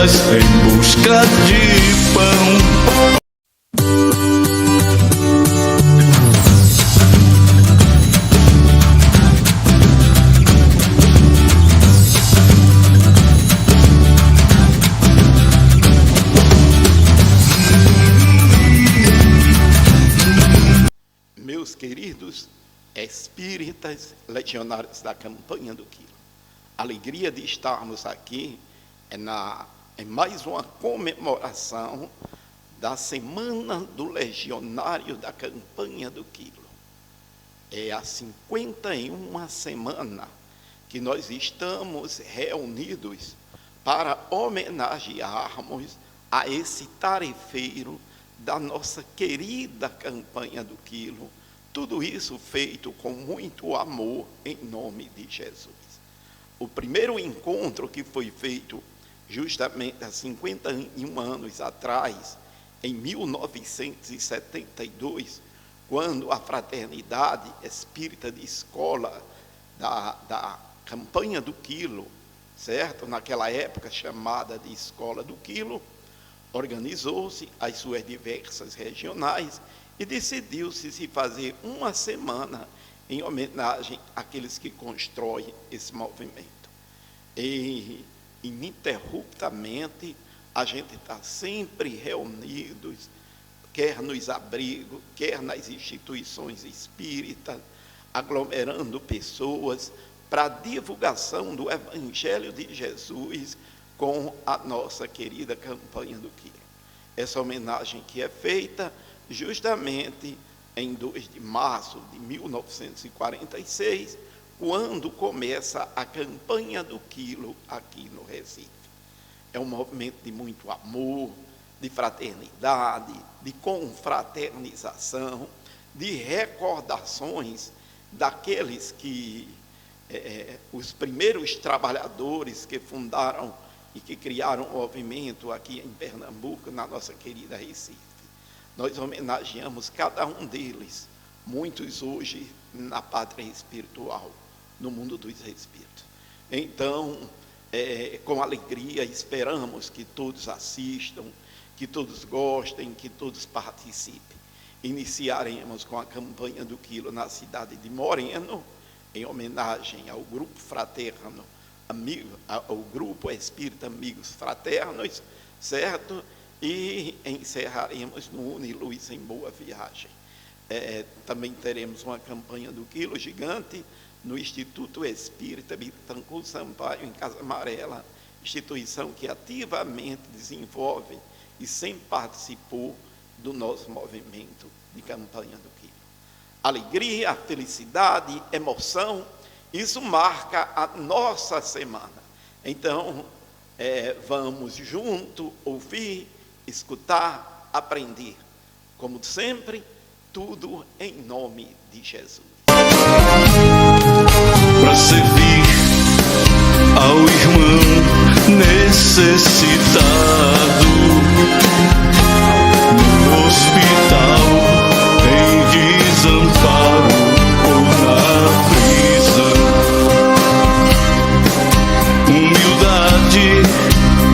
vidas em busca de pão. Meus queridos espíritas legionários da campanha do Quilo, a alegria de estarmos aqui em mais uma comemoração da Semana do Legionário da campanha do Quilo. É a 51ª semana que nós estamos reunidos para homenagearmos a esse tarefeiro da nossa querida campanha do Quilo, tudo isso feito com muito amor em nome de Jesus. O primeiro encontro que foi feito justamente há 51 anos atrás, em 1972, quando a Fraternidade Espírita de Escola da campanha do Quilo, certo? Naquela época chamada de Escola do Quilo, organizou-se as suas diversas regionais e decidiu-se se fazer uma semana em homenagem àqueles que constroem esse movimento. E ininterruptamente a gente está sempre reunidos, quer nos abrigos, quer nas instituições espíritas, aglomerando pessoas para a divulgação do Evangelho de Jesus com a nossa querida campanha do Quilo. Essa homenagem que é feita justamente em 2 de março de 1946, quando começa a campanha do Quilo aqui no Recife. É um movimento de muito amor, de fraternidade, de confraternização, de recordações daqueles que, os primeiros trabalhadores que fundaram e que criaram um movimento aqui em Pernambuco, na nossa querida Recife. Nós homenageamos cada um deles, muitos hoje na pátria espiritual, no mundo dos espíritos. Então, com alegria, esperamos que todos assistam, que todos gostem, que todos participem. Iniciaremos com a campanha do Quilo na cidade de Moreno, em homenagem ao grupo fraterno, ao grupo Espírita Amigos Fraternos, certo? E encerraremos no Uniluz em Boa Viagem. Também teremos uma campanha do Quilo gigante no Instituto Espírita Bittencourt Sampaio, em Casa Amarela, instituição que ativamente desenvolve e sempre participou do nosso movimento de campanha do Quilo. Alegria, felicidade, emoção, isso marca a nossa semana. Então, vamos junto ouvir, escutar, aprender. Como sempre, tudo em nome de Jesus. Para servir ao irmão necessitado, no hospital, em desamparo ou na prisão. Humildade,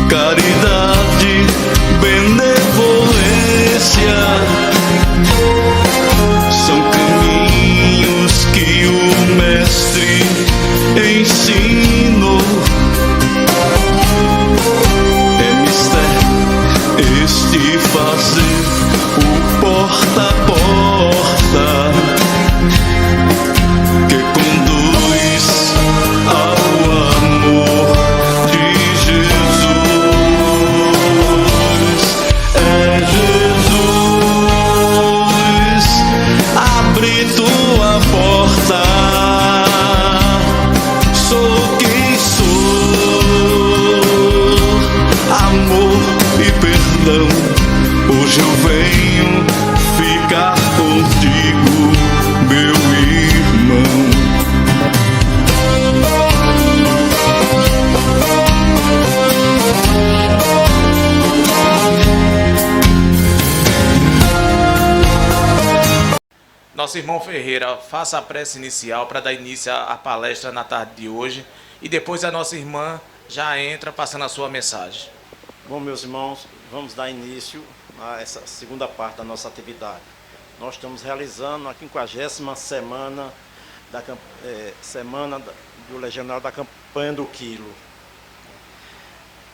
caridade, benevolência são caminhos que o Mestre ensinou. É mister este fazer o porta a porta que conduz ao amor de Jesus. É Jesus, abre tua porta. Sou quem sou, amor e perdão. Hoje eu venho ficar contigo, meu irmão. Nosso irmão Ferreira, faça a prece inicial para dar início à palestra na tarde de hoje e depois a nossa irmã já entra passando a sua mensagem. Bom, meus irmãos, vamos dar início a essa segunda parte da nossa atividade. Nós estamos realizando a 50ª semana do Legionário da Campanha do Quilo.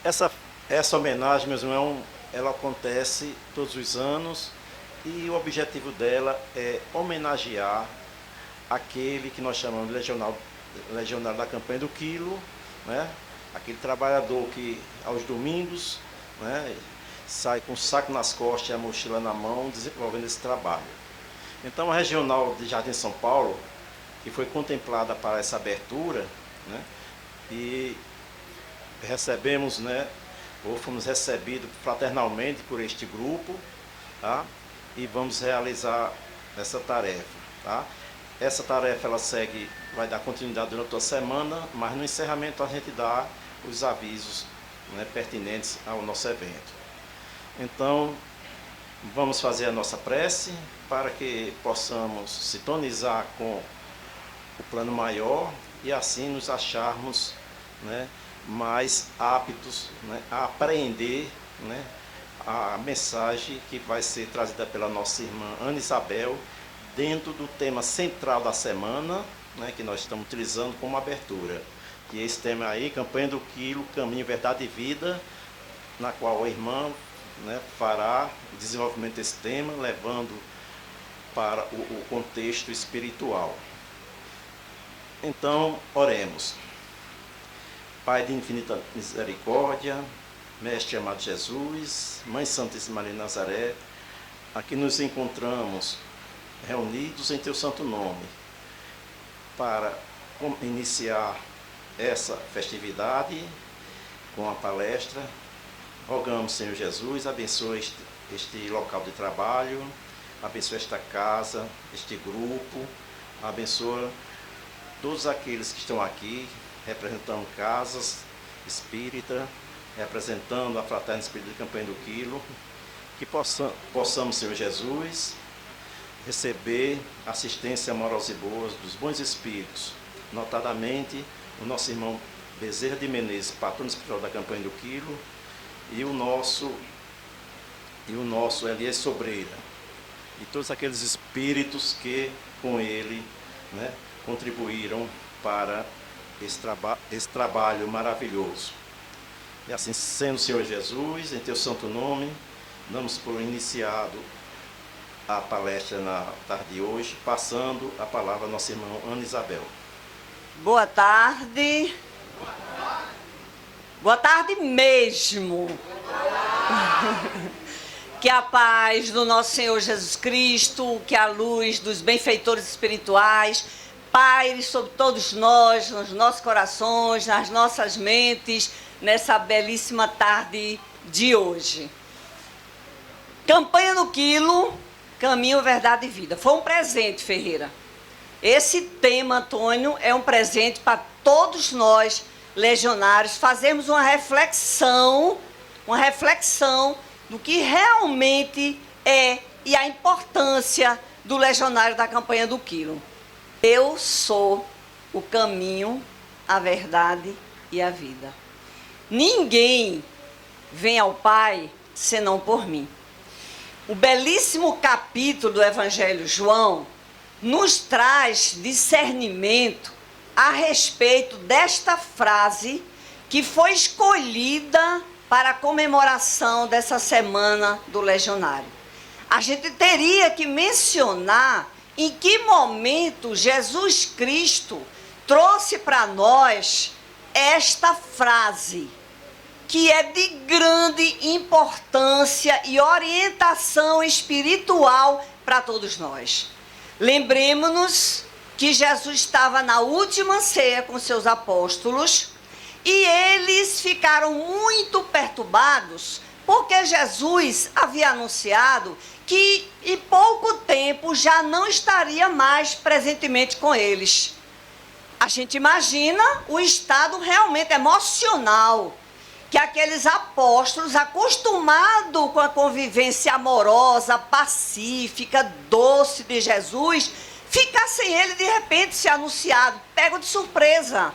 Essa homenagem, meus irmãos, ela acontece todos os anos e o objetivo dela é homenagear aquele que nós chamamos de Legionário da Campanha do Quilo, né? Aquele trabalhador que aos domingos, né, sai com o saco nas costas e a mochila na mão desenvolvendo esse trabalho. Então a Regional de Jardim São Paulo, que foi contemplada para essa abertura, né, e recebemos, né, ou fomos recebidos fraternalmente por este grupo, tá? E vamos realizar essa tarefa, tá? Essa tarefa ela vai dar continuidade durante a semana, mas no encerramento a gente dá os avisos, né, pertinentes ao nosso evento. Então, vamos fazer a nossa prece para que possamos sintonizar com o plano maior e assim nos acharmos, né, mais aptos, né, a apreender, né, a mensagem que vai ser trazida pela nossa irmã Ana Isabel, dentro do tema central da semana, né, que nós estamos utilizando como abertura. Que é esse tema aí, Campanha do Quilo, Caminho, Verdade e Vida, na qual a irmã, né, fará o desenvolvimento desse tema, levando para o contexto espiritual. Então, oremos. Pai de infinita misericórdia, Mestre amado Jesus, Mãe Santíssima Maria de Nazaré, aqui nos encontramos reunidos em Teu santo nome, para iniciar essa festividade com a palestra. Rogamos, Senhor Jesus, abençoe este local de trabalho, abençoe esta casa, este grupo, abençoa todos aqueles que estão aqui, representando casas espírita, representando a Fraterna Espírita de Campanha do Quilo, que possamos, Senhor Jesus, receber assistência amorosa e boa dos bons espíritos, notadamente o nosso irmão Bezerra de Menezes, patrono espiritual da Campanha do Quilo, e o nosso Elias Sobreira, e todos aqueles espíritos que com ele, né, contribuíram para esse trabalho maravilhoso. E assim sendo, Senhor Jesus, em Teu santo nome, damos por iniciado a palestra na tarde de hoje, passando a palavra à nossa irmã Ana Isabel. Boa tarde. Boa tarde mesmo. Que a paz do nosso Senhor Jesus Cristo, que a luz dos benfeitores espirituais paire sobre todos nós, nos nossos corações, nas nossas mentes, nessa belíssima tarde de hoje. Campanha do Quilo, Caminho, Verdade e Vida. Foi um presente, Ferreira. Esse tema, Antônio, é um presente para todos nós, legionários, fazermos uma reflexão do que realmente é e a importância do legionário da Campanha do Quilo. Eu sou o caminho, a verdade e a vida. Ninguém vem ao Pai senão por mim. O belíssimo capítulo do Evangelho João nos traz discernimento a respeito desta frase que foi escolhida para a comemoração dessa semana do Legionário. A gente teria que mencionar em que momento Jesus Cristo trouxe para nós esta frase, que é de grande importância e orientação espiritual para todos nós. Lembremos-nos que Jesus estava na última ceia com seus apóstolos e eles ficaram muito perturbados porque Jesus havia anunciado que em pouco tempo já não estaria mais presentemente com eles. A gente imagina o estado realmente emocional que aqueles apóstolos, acostumados com a convivência amorosa, pacífica, doce de Jesus, ficassem ele de repente se anunciado, pego de surpresa.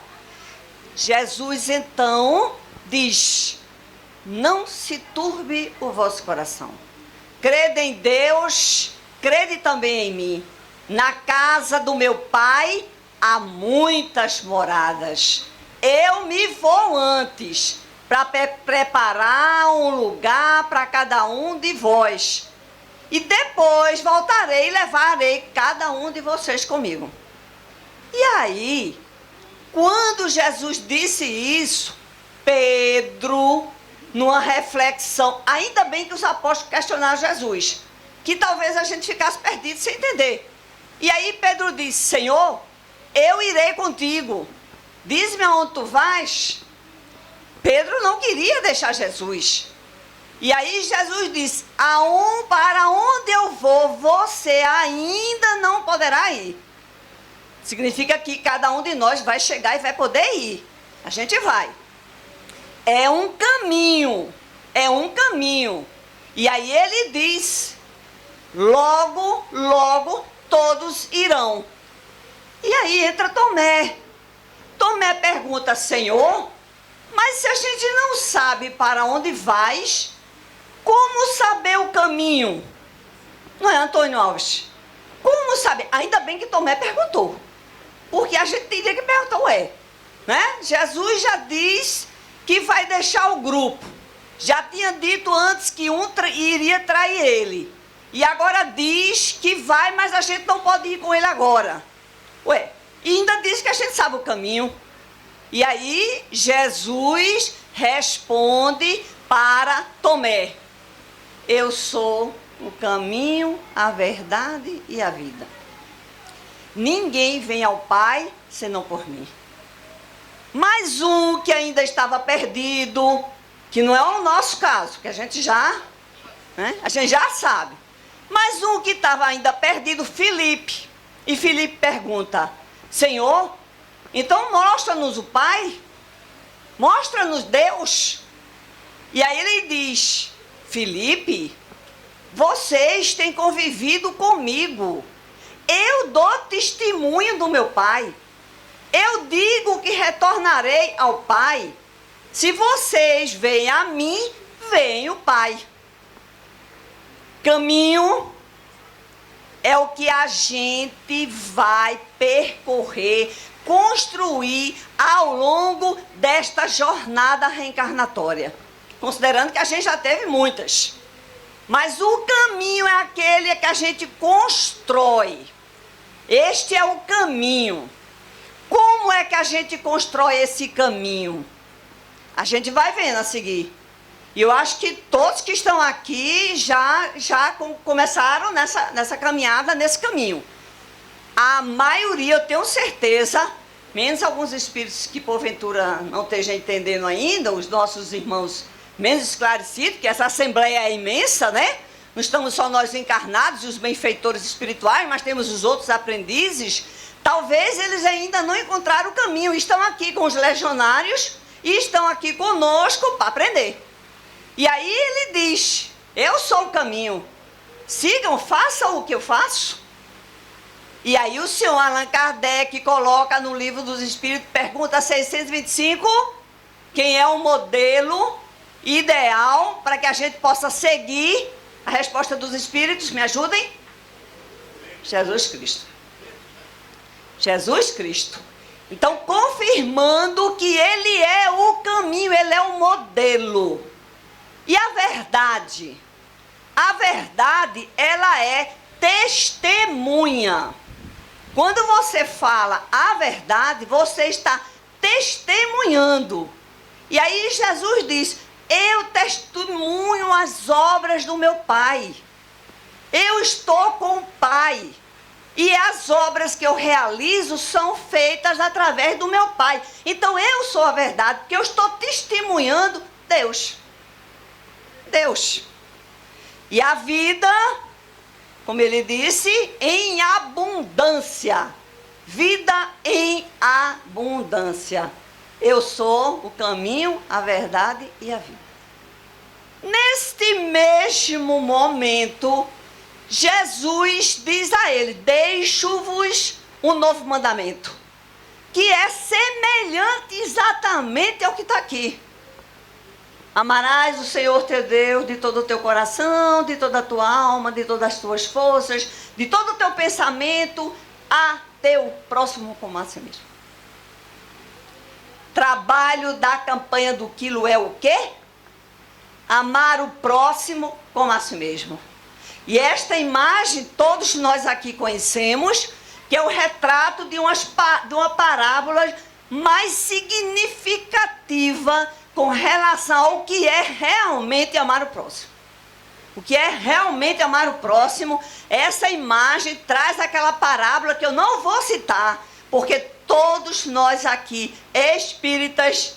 Jesus então diz: não se turbe o vosso coração. Crede em Deus, crede também em mim. Na casa do meu Pai há muitas moradas. Eu me vou antes, para preparar um lugar para cada um de vós. E depois voltarei e levarei cada um de vocês comigo. E aí, quando Jesus disse isso, Pedro, numa reflexão, ainda bem que os apóstolos questionaram Jesus, que talvez a gente ficasse perdido sem entender. E aí Pedro disse: Senhor, eu irei contigo, diz-me aonde tu vais. Pedro não queria deixar Jesus. E aí Jesus disse: para onde eu vou, você ainda não poderá ir. Significa que cada um de nós vai chegar e vai poder ir. A gente vai. É um caminho. É um caminho. E aí ele diz: logo, logo todos irão. E aí entra Tomé. Tomé pergunta: Senhor, mas se a gente não sabe para onde vais, como saber o caminho? Não é, Antônio Alves? Como saber? Ainda bem que Tomé perguntou. Porque a gente teria que perguntar, né? Jesus já diz que vai deixar o grupo. Já tinha dito antes que um iria trair ele. E agora diz que vai, mas a gente não pode ir com ele agora. E ainda diz que a gente sabe o caminho. E aí Jesus responde para Tomé: eu sou o caminho, a verdade e a vida. Ninguém vem ao Pai senão por mim. Mas um que ainda estava perdido, que não é o nosso caso, que a gente já sabe. Mas um que estava ainda perdido, Filipe. E Filipe pergunta: Senhor, então mostra-nos o Pai? Mostra-nos Deus? E aí ele diz: Filipe, vocês têm convivido comigo. Eu dou testemunho do meu Pai. Eu digo que retornarei ao Pai. Se vocês veem a mim, veem o Pai. Caminho é o que a gente vai percorrer, construir ao longo desta jornada reencarnatória. Considerando que a gente já teve muitas. Mas o caminho é aquele que a gente constrói. Este é o caminho. Como é que a gente constrói esse caminho? A gente vai vendo a seguir. E eu acho que todos que estão aqui já começaram nessa caminhada, nesse caminho. A maioria, eu tenho certeza, menos alguns espíritos que porventura não estejam entendendo ainda, os nossos irmãos menos esclarecidos, que essa assembleia é imensa, né? Não estamos só nós encarnados e os benfeitores espirituais, mas temos os outros aprendizes. Talvez eles ainda não encontraram o caminho, estão aqui com os legionários e estão aqui conosco para aprender. E aí ele diz: eu sou o caminho, sigam, façam o que eu faço. E aí o senhor Allan Kardec coloca no Livro dos Espíritos, pergunta 625, quem é o modelo ideal para que a gente possa seguir. A resposta dos Espíritos, me ajudem? Jesus Cristo. Jesus Cristo. Então, confirmando que ele é o caminho, ele é o modelo. E a verdade, ela é testemunha. Quando você fala a verdade, você está testemunhando. E aí Jesus diz: eu testemunho as obras do meu Pai. Eu estou com o Pai. E as obras que eu realizo são feitas através do meu Pai. Então eu sou a verdade, porque eu estou testemunhando Deus. Deus. E a vida, como ele disse, em abundância. Vida em abundância. Eu sou o caminho, a verdade e a vida. Neste mesmo momento, Jesus diz a ele: deixo-vos um novo mandamento, que é semelhante exatamente ao que está aqui. Amarás o Senhor teu Deus de todo o teu coração, de toda a tua alma, de todas as tuas forças, de todo o teu pensamento, a teu próximo como a si mesmo. Trabalho da campanha do quilo é o quê? Amar o próximo como a si mesmo. E esta imagem todos nós aqui conhecemos, que é o retrato de uma parábola mais significativa com relação ao que é realmente amar o próximo. O que é realmente amar o próximo, essa imagem traz aquela parábola que eu não vou citar, porque todos nós aqui, espíritas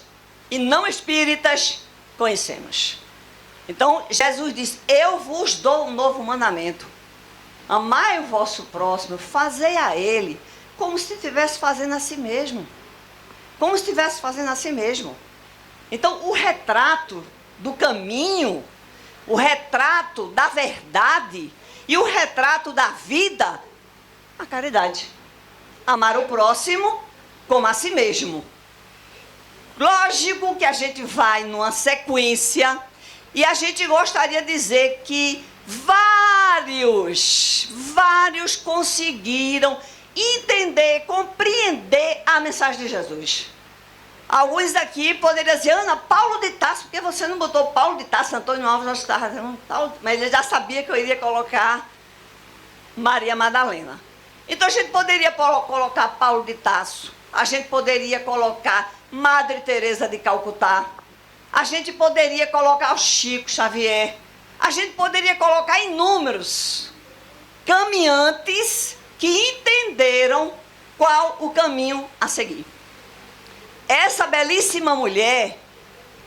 e não espíritas, conhecemos. Então, Jesus diz, eu vos dou um novo mandamento. Amai o vosso próximo, fazei a ele como se estivesse fazendo a si mesmo. Como se estivesse fazendo a si mesmo. Então, o retrato do caminho, o retrato da verdade e o retrato da vida, a caridade. Amar o próximo como a si mesmo. Lógico que a gente vai numa sequência e a gente gostaria de dizer que vários conseguiram entender, compreender a mensagem de Jesus. Alguns aqui poderiam dizer, Ana, Paulo de Tarso, por que você não botou Paulo de Tarso, Antônio Alves, nós estava dizendo, mas ele já sabia que eu iria colocar Maria Madalena. Então a gente poderia colocar Paulo de Tarso, a gente poderia colocar Madre Teresa de Calcutá, a gente poderia colocar o Chico Xavier, a gente poderia colocar inúmeros caminhantes que entenderam qual o caminho a seguir. Essa belíssima mulher,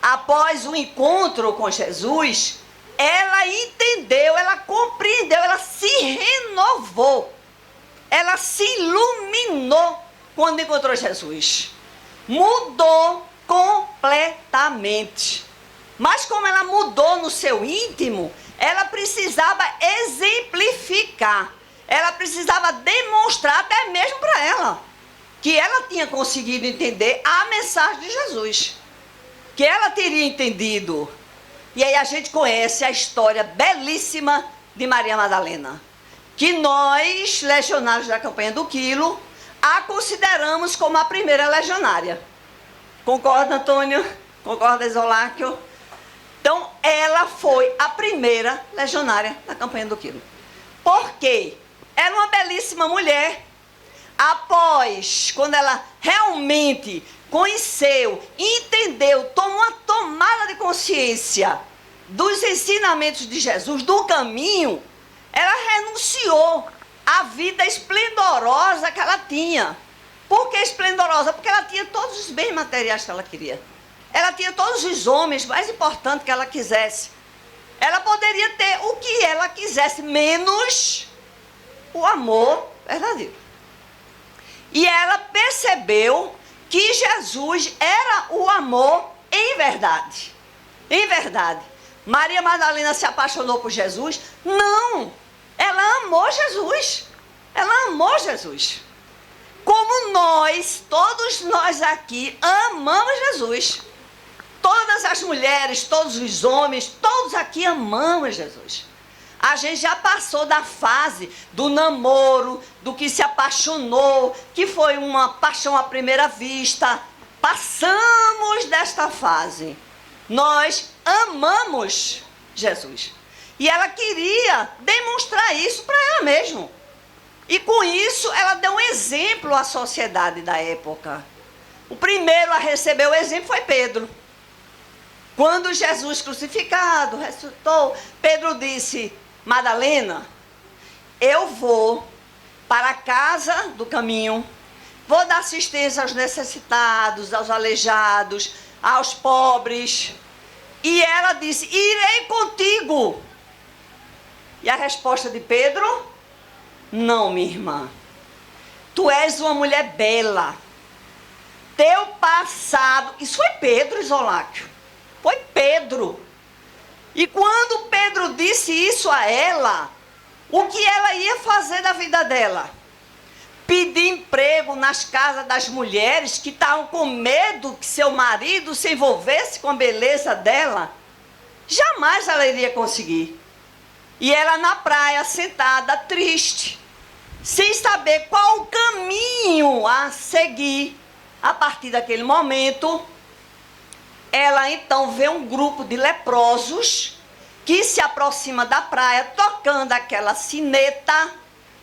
após o encontro com Jesus, ela entendeu, ela compreendeu, ela se renovou, ela se iluminou quando encontrou Jesus. Mudou completamente. Mas como ela mudou no seu íntimo, ela precisava exemplificar, ela precisava demonstrar até mesmo para ela, que ela tinha conseguido entender a mensagem de Jesus, que ela teria entendido. E aí a gente conhece a história belíssima de Maria Madalena, que nós, legionários da campanha do Quilo, a consideramos como a primeira legionária. Concorda, Antônio? Concorda, Isoláquio? Então, ela foi a primeira legionária da campanha do Quilo. Por quê? Era uma belíssima mulher. Após, quando ela realmente conheceu, entendeu, tomou uma tomada de consciência dos ensinamentos de Jesus, do caminho, ela renunciou à vida esplendorosa que ela tinha. Por que esplendorosa? Porque ela tinha todos os bens materiais que ela queria. Ela tinha todos os homens mais importantes que ela quisesse. Ela poderia ter o que ela quisesse, menos o amor verdadeiro. E ela percebeu que Jesus era o amor em verdade. Em verdade. Maria Madalena se apaixonou por Jesus? Não! Ela amou Jesus. Ela amou Jesus. Como nós, todos nós aqui, amamos Jesus. Todas as mulheres, todos os homens, todos aqui amamos Jesus. A gente já passou da fase do namoro, do que se apaixonou, que foi uma paixão à primeira vista. Passamos desta fase. Nós amamos Jesus. E ela queria demonstrar isso para ela mesma. E com isso ela deu um exemplo à sociedade da época. O primeiro a receber o exemplo foi Pedro. Quando Jesus crucificado, ressuscitou, Pedro disse, Madalena, eu vou para a casa do caminho, vou dar assistência aos necessitados, aos aleijados, aos pobres. E ela disse, irei contigo. E a resposta de Pedro, não, minha irmã, tu és uma mulher bela, teu passado, isso foi Pedro, Isoláquio, foi Pedro. E quando Pedro disse isso a ela, o que ela ia fazer da vida dela? Pedir emprego nas casas das mulheres que estavam com medo que seu marido se envolvesse com a beleza dela? Jamais ela iria conseguir. E ela na praia, sentada, triste, sem saber qual o caminho a seguir. A partir daquele momento, ela então vê um grupo de leprosos que se aproxima da praia, tocando aquela sineta: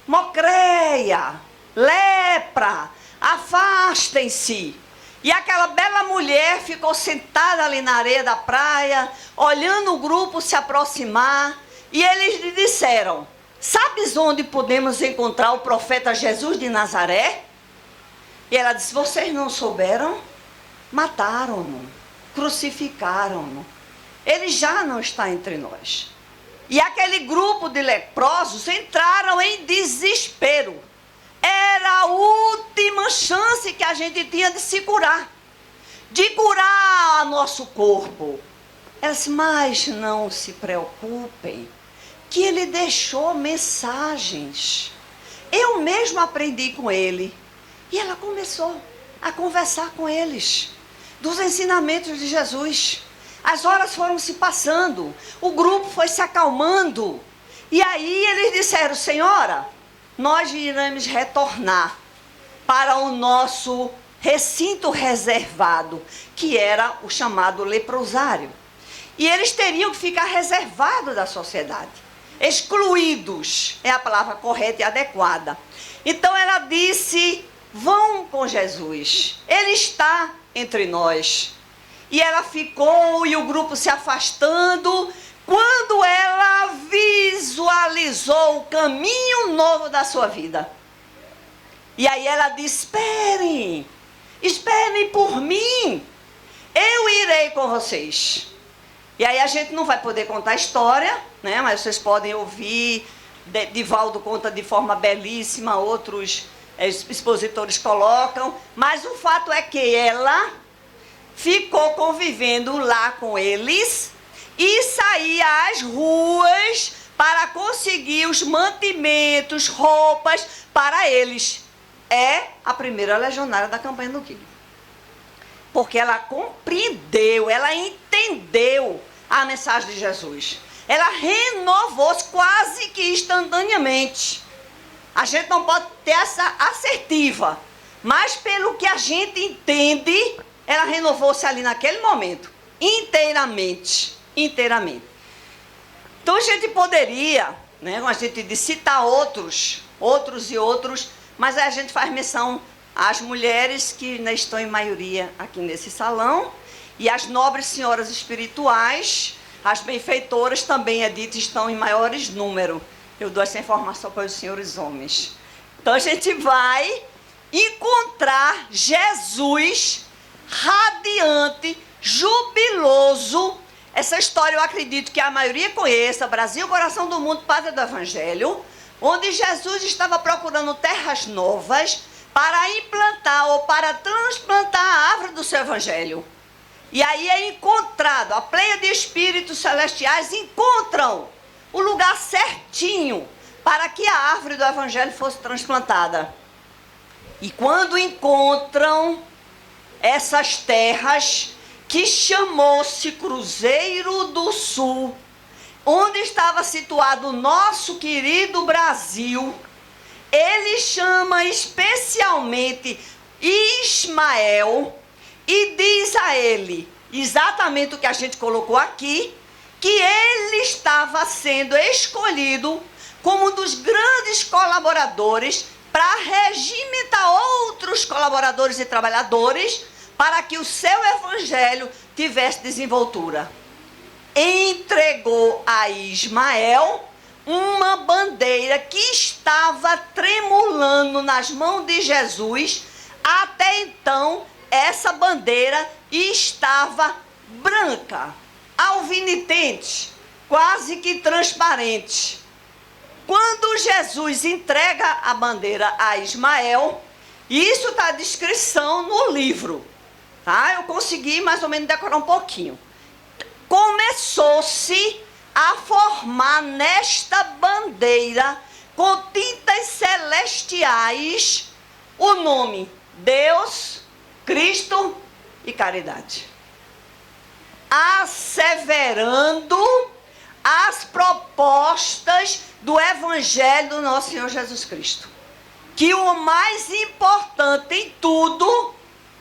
mocreia, lepra, afastem-se. E aquela bela mulher ficou sentada ali na areia da praia, olhando o grupo se aproximar, e eles lhe disseram: sabes onde podemos encontrar o profeta Jesus de Nazaré? E ela disse: vocês não souberam? Mataram-no, crucificaram-no. Ele já não está entre nós. E aquele grupo de leprosos entraram em desespero. Era a última chance que a gente tinha de se curar, de curar nosso corpo. Ela disse: mas não se preocupem, que ele deixou mensagens. Eu mesmo aprendi com ele. E ela começou a conversar com eles dos ensinamentos de Jesus. As horas foram se passando, o grupo foi se acalmando. E aí eles disseram: senhora, nós iremos retornar para o nosso recinto reservado, que era o chamado leprosário. E eles teriam que ficar reservados da sociedade, excluídos, é a palavra correta e adequada. Então ela disse: vão com Jesus, ele está entre nós. E ela ficou, e o grupo se afastando, quando ela visualizou o caminho novo da sua vida. E aí ela disse: esperem por mim, eu irei com vocês. E aí a gente não vai poder contar a história, né? Mas vocês podem ouvir. Divaldo conta de forma belíssima, outros expositores colocam. Mas o fato é que ela ficou convivendo lá com eles e saía às ruas para conseguir os mantimentos, roupas para eles. É a primeira legionária da campanha do Quilho. Porque ela compreendeu, ela entendeu a mensagem de Jesus. Ela renovou-se quase que instantaneamente. A gente não pode ter essa assertiva, mas pelo que a gente entende, ela renovou-se ali naquele momento, inteiramente. Então a gente poderia, né, a gente de citar outros, mas aí a gente faz menção às mulheres que ainda estão em maioria aqui nesse salão, e as nobres senhoras espirituais, as benfeitoras também é dito, estão em maiores número. Eu dou essa informação para os senhores homens. Então a gente vai encontrar Jesus radiante, jubiloso. Essa história eu acredito que a maioria conheça: Brasil, coração do mundo, pátria do Evangelho, onde Jesus estava procurando terras novas para implantar ou para transplantar a árvore do seu Evangelho. E aí é encontrado, a pleia de espíritos celestiais encontram o lugar certinho para que a árvore do Evangelho fosse transplantada. E quando encontram essas terras, que chamou-se Cruzeiro do Sul, onde estava situado o nosso querido Brasil, ele chama especialmente Ismael e diz a ele exatamente o que a gente colocou aqui, que ele estava sendo escolhido como um dos grandes colaboradores para regimentar outros colaboradores e trabalhadores para que o seu evangelho tivesse desenvoltura. Entregou a Ismael uma bandeira que estava tremulando nas mãos de Jesus. Até então, essa bandeira estava branca, alvinitente, quase que transparente. Quando Jesus entrega a bandeira a Ismael, isso está a descrição no livro, tá? Eu consegui mais ou menos decorar um pouquinho. Começou-se a formar nesta bandeira, com tintas celestiais, o nome Deus, Cristo e caridade. asseverando as propostas do Evangelho do nosso Senhor Jesus Cristo. Que o mais importante em tudo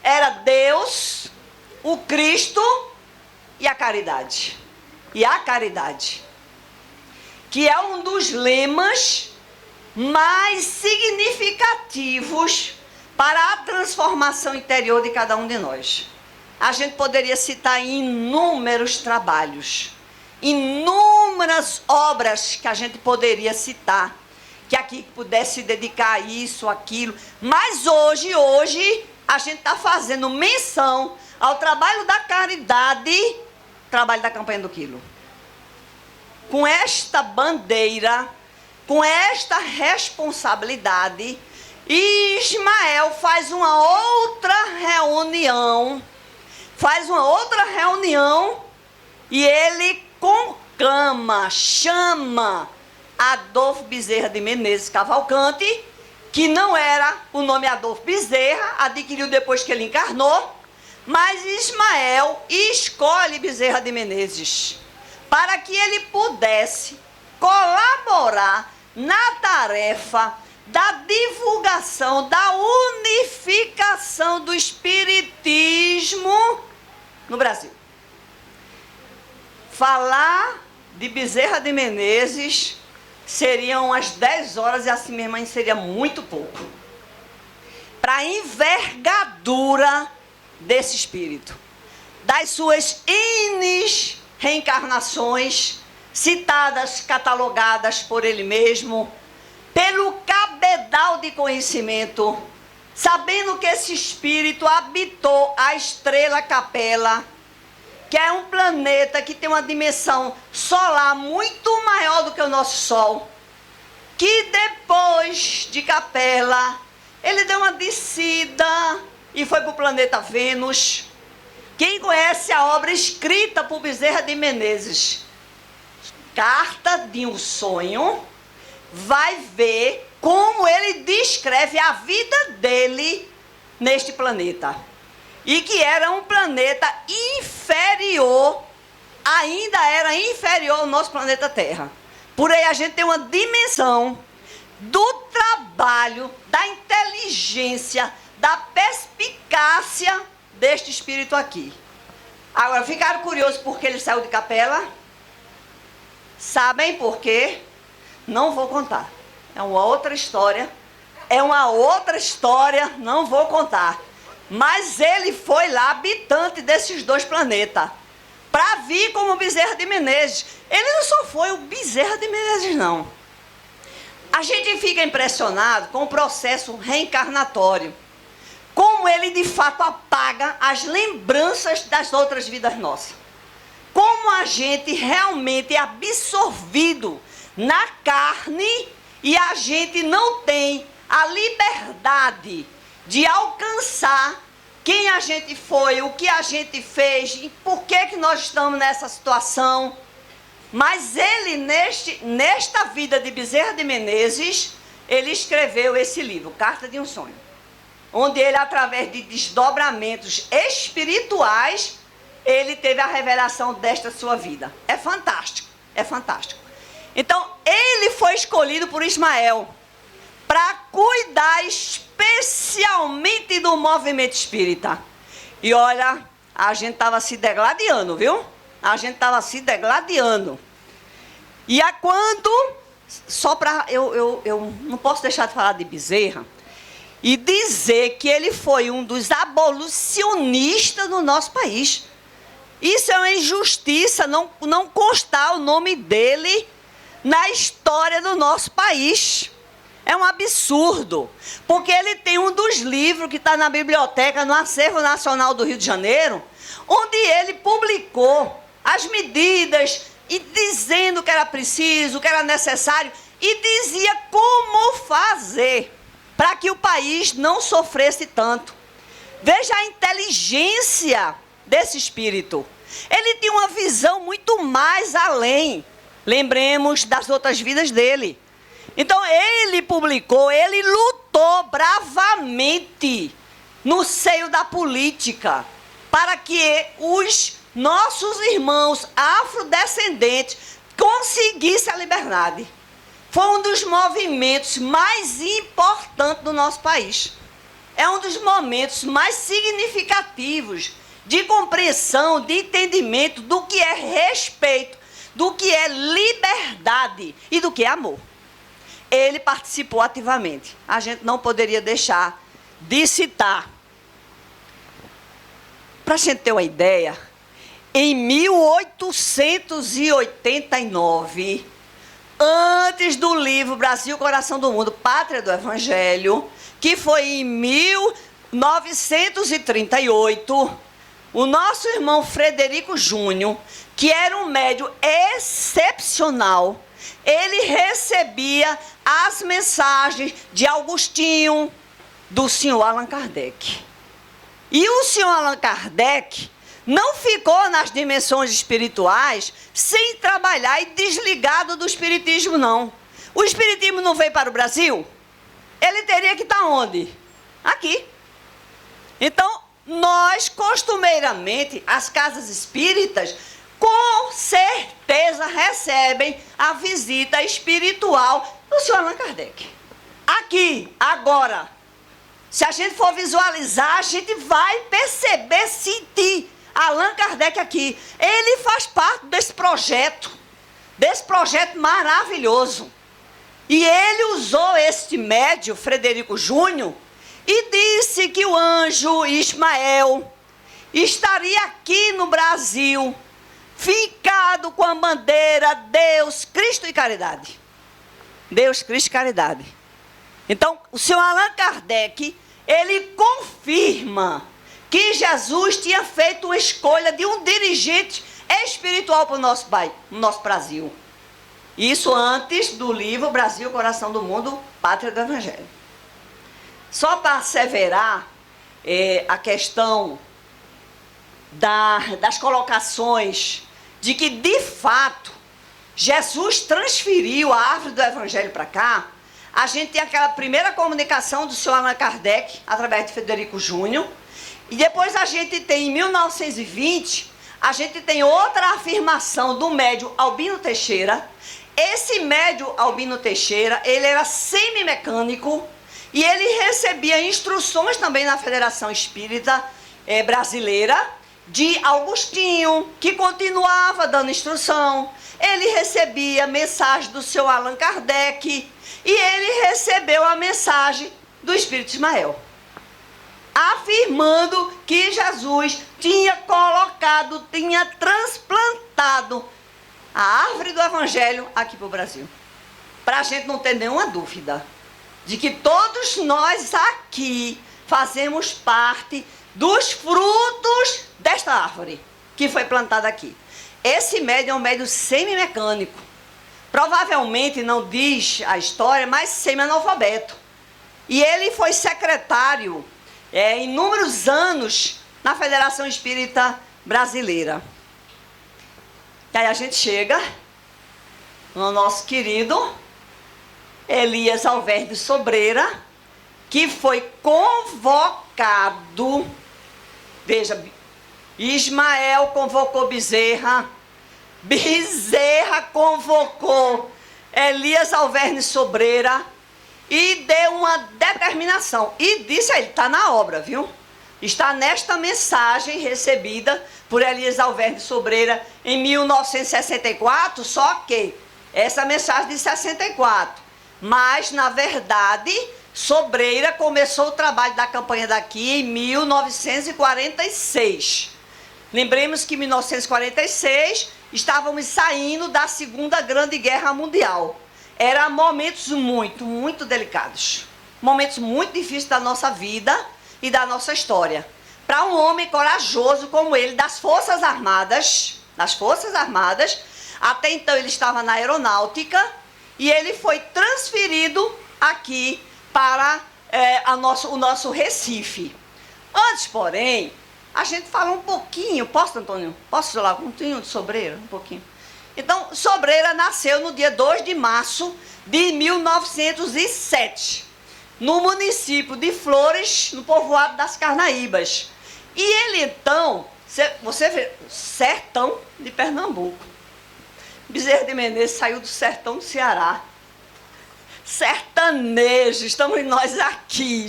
era Deus, o Cristo e a caridade. E a caridade, que é um dos lemas mais significativos para a transformação interior de cada um de nós. A gente poderia citar inúmeros trabalhos, inúmeras obras que a gente poderia citar, que aqui pudesse se dedicar a isso, aquilo, mas hoje a gente está fazendo menção ao trabalho da caridade, trabalho da campanha do quilo. Com esta bandeira, com esta responsabilidade, Ismael faz uma outra reunião e ele conclama, chama Adolfo Bezerra de Menezes Cavalcante, que não era o nome Adolfo Bezerra, adquiriu depois que ele encarnou, mas Ismael escolhe Bezerra de Menezes para que ele pudesse colaborar na tarefa da divulgação, da unificação do espiritismo no Brasil. Falar de Bezerra de Menezes seriam umas 10 horas e assim mesmo seria muito pouco para a envergadura desse espírito, das suas reencarnações, citadas, catalogadas por ele mesmo, pelo cabedal de conhecimento, sabendo que esse espírito habitou a estrela Capela, que é um planeta que tem uma dimensão solar muito maior do que o nosso Sol, que depois de Capela, ele deu uma descida e foi para o planeta Vênus. Quem conhece a obra escrita por Bezerra de Menezes, Carta de um Sonho, vai ver como ele descreve a vida dele neste planeta. E que era um planeta inferior, ainda era inferior ao nosso planeta Terra. Por aí a gente tem uma dimensão do trabalho, da inteligência, da perspicácia deste espírito aqui. Agora, ficaram curiosos por que ele saiu de Capela? Sabem por quê? Não vou contar. É uma outra história, não vou contar. Mas ele foi lá, habitante desses dois planetas, para vir como Bezerra de Menezes. Ele não só foi o Bezerra de Menezes, não. A gente fica impressionado com o processo reencarnatório, como ele de fato apaga as lembranças das outras vidas nossas. Como a gente realmente é absorvido na carne e a gente não tem a liberdade de alcançar quem a gente foi, o que a gente fez e por que nós estamos nessa situação. Mas ele, nesta vida de Bezerra de Menezes, ele escreveu esse livro, Carta de um Sonho, onde ele, através de desdobramentos espirituais, ele teve a revelação desta sua vida. É fantástico, é fantástico. Então, ele foi escolhido por Ismael para cuidar especialmente do movimento espírita. E olha, a gente estava se degladiando, viu? A gente estava se degladiando. E a quando, só para... Eu não posso deixar de falar de Bezerra e dizer que ele foi um dos abolicionistas do nosso país. Isso é uma injustiça, não constar o nome dele na história do nosso país. É um absurdo, porque ele tem um dos livros que está na biblioteca, no Acervo Nacional do Rio de Janeiro, onde ele publicou as medidas e dizendo que era preciso, que era necessário, e dizia como fazer para que o país não sofresse tanto. Veja a inteligência desse espírito. Ele tinha uma visão muito mais além. Lembremos das outras vidas dele. Então, ele publicou, ele lutou bravamente no seio da política para que os nossos irmãos afrodescendentes conseguissem a liberdade. Foi um dos movimentos mais importantes do nosso país. É um dos momentos mais significativos de compreensão, de entendimento do que é respeito, do que é liberdade e do que é amor. Ele participou ativamente. A gente não poderia deixar de citar. Para a gente ter uma ideia, em 1889, antes do livro Brasil, Coração do Mundo, Pátria do Evangelho, que foi em 1938, o nosso irmão Frederico Júnior, que era um médium excepcional, ele recebia as mensagens de Agostinho, do senhor Allan Kardec. E o senhor Allan Kardec não ficou nas dimensões espirituais sem trabalhar e desligado do espiritismo, não. O espiritismo não veio para o Brasil? Ele teria que estar onde? Aqui. Então, nós, costumeiramente, as casas espíritas, com certeza recebem a visita espiritual do senhor Allan Kardec. Aqui, agora. Se a gente for visualizar, a gente vai perceber, sentir Allan Kardec aqui. Ele faz parte desse projeto maravilhoso. E ele usou este médium, Frederico Júnior, e disse que o anjo Ismael estaria aqui no Brasil, fincado com a bandeira Deus, Cristo e Caridade. Deus, Cristo e Caridade. Então, o senhor Allan Kardec, ele confirma que Jesus tinha feito uma escolha de um dirigente espiritual para o nosso Brasil. Isso antes do livro Brasil, Coração do Mundo, Pátria do Evangelho. Só para asseverar a questão das colocações de que, de fato, Jesus transferiu a árvore do Evangelho para cá, a gente tem aquela primeira comunicação do senhor Allan Kardec, através de Frederico Júnior, e depois a gente tem, em 1920, a gente tem outra afirmação do médium Albino Teixeira. Esse médium Albino Teixeira, ele era semimecânico e ele recebia instruções também na Federação Espírita Brasileira de Agostinho, que continuava dando instrução. Ele recebia mensagem do senhor Allan Kardec e ele recebeu a mensagem do Espírito Ismael, afirmando que Jesus tinha colocado, tinha transplantado a árvore do Evangelho aqui para o Brasil. Para a gente não ter nenhuma dúvida de que todos nós aqui fazemos parte dos frutos desta árvore que foi plantada aqui. Esse médium é um médium semimecânico. Provavelmente não diz a história, mas semi-analfabeto. E ele foi secretário inúmeros anos na Federação Espírita Brasileira. E aí a gente chega no nosso querido Elias Alverde Sobreira, que foi convocado. Veja, Ismael convocou Bezerra, Bezerra convocou Elias Alverne Sobreira e deu uma determinação. E disse a ele, está na obra, viu? Está nesta mensagem recebida por Elias Alverne Sobreira em 1964, só que essa mensagem de 64. Mas, na verdade, Sobreira começou o trabalho da campanha daqui em 1946. Lembremos que em 1946 estávamos saindo da Segunda Grande Guerra Mundial. Eram momentos muito delicados. Momentos muito difíceis da nossa vida e da nossa história. Para um homem corajoso como ele, das Forças Armadas, até então ele estava na aeronáutica e ele foi transferido aqui para o nosso Recife. Antes, porém, a gente fala um pouquinho, posso, Antônio? Posso falar um pouquinho de Sobreira? Um pouquinho. Então, Sobreira nasceu no dia 2 de março de 1907, no município de Flores, no povoado das Carnaíbas. E ele, então, Você vê, sertão de Pernambuco. Bezerra de Menezes saiu do sertão do Ceará. Sertanejo, estamos nós aqui,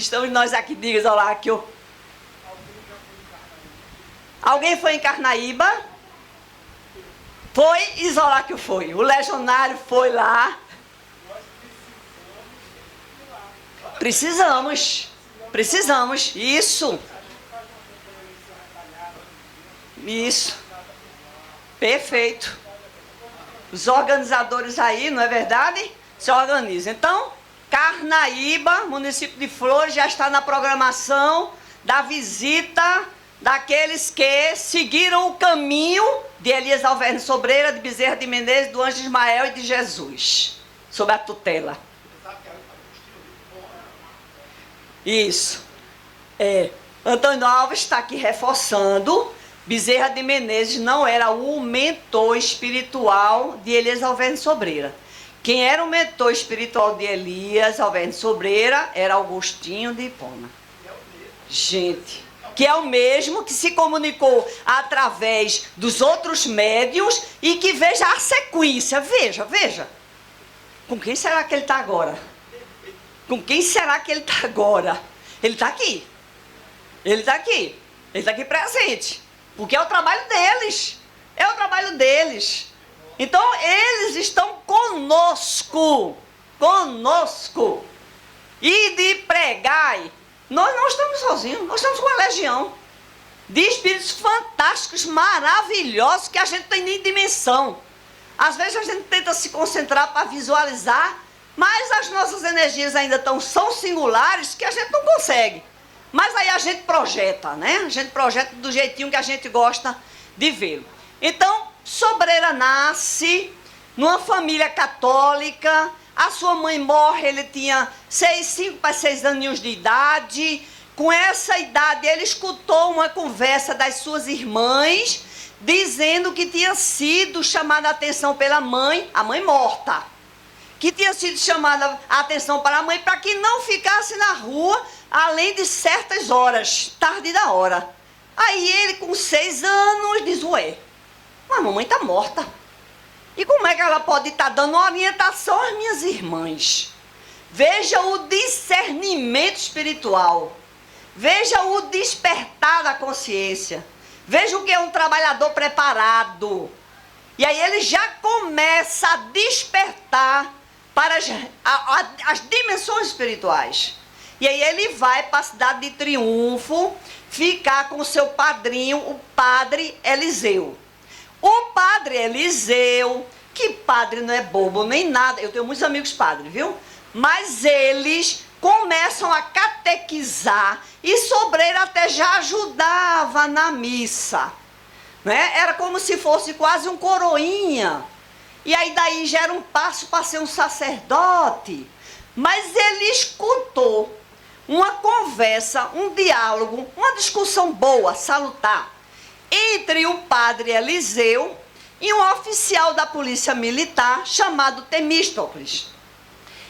diga Isoláquio. Alguém foi em Carnaíba? Foi, Isoláquio foi. O legionário foi lá. Precisamos, isso. Perfeito. Os organizadores aí, não é verdade? Se organizam. Então, Carnaíba, município de Flores, já está na programação da visita daqueles que seguiram o caminho de Elias Alverne Sobreira, de Bezerra de Menezes, do Anjo Ismael e de Jesus, sob a tutela. Isso. Antônio Alves está aqui reforçando. Bezerra de Menezes não era o mentor espiritual de Elias Alverne Sobreira. Quem era o mentor espiritual de Elias Alverne Sobreira era Augustinho de Hipona. Gente, que é o mesmo que se comunicou através dos outros médiuns e que veja a sequência. Veja. Com quem será que ele está agora? Ele está aqui. Ele está aqui presente. Porque é o trabalho deles. Então, eles estão conosco. E de pregar, nós não estamos sozinhos, nós estamos com uma legião de espíritos fantásticos, maravilhosos, que a gente não tem nem dimensão. Às vezes a gente tenta se concentrar para visualizar, mas as nossas energias ainda são singulares que a gente não consegue. Mas aí a gente projeta, né? A gente projeta do jeitinho que a gente gosta de vê-lo. Então, Sobreira nasce numa família católica. A sua mãe morre, ele tinha 5 para 6 aninhos de idade. Com essa idade, ele escutou uma conversa das suas irmãs, dizendo que tinha sido chamada a atenção pela mãe, a mãe morta, que tinha sido chamada a atenção para a mãe para que não ficasse na rua além de certas horas, tarde da hora. Aí ele, com 6 anos, diz: ué, mas a mamãe está morta. E como é que ela pode estar dando orientação às minhas irmãs? Veja o discernimento espiritual. Veja o despertar da consciência. Veja o que é um trabalhador preparado. E aí ele já começa a despertar para as dimensões espirituais. E aí ele vai para a cidade de Triunfo ficar com o seu padrinho, o padre Eliseu. O padre Eliseu, que padre não é bobo nem nada, eu tenho muitos amigos padres, viu? Mas eles começam a catequizar e Sobreira até já ajudava na missa, né? Era como se fosse quase um coroinha. E aí daí já era um passo para ser um sacerdote. Mas ele escutou uma conversa, um diálogo, uma discussão boa, salutar, entre o padre Eliseu e um oficial da polícia militar chamado Temístocles.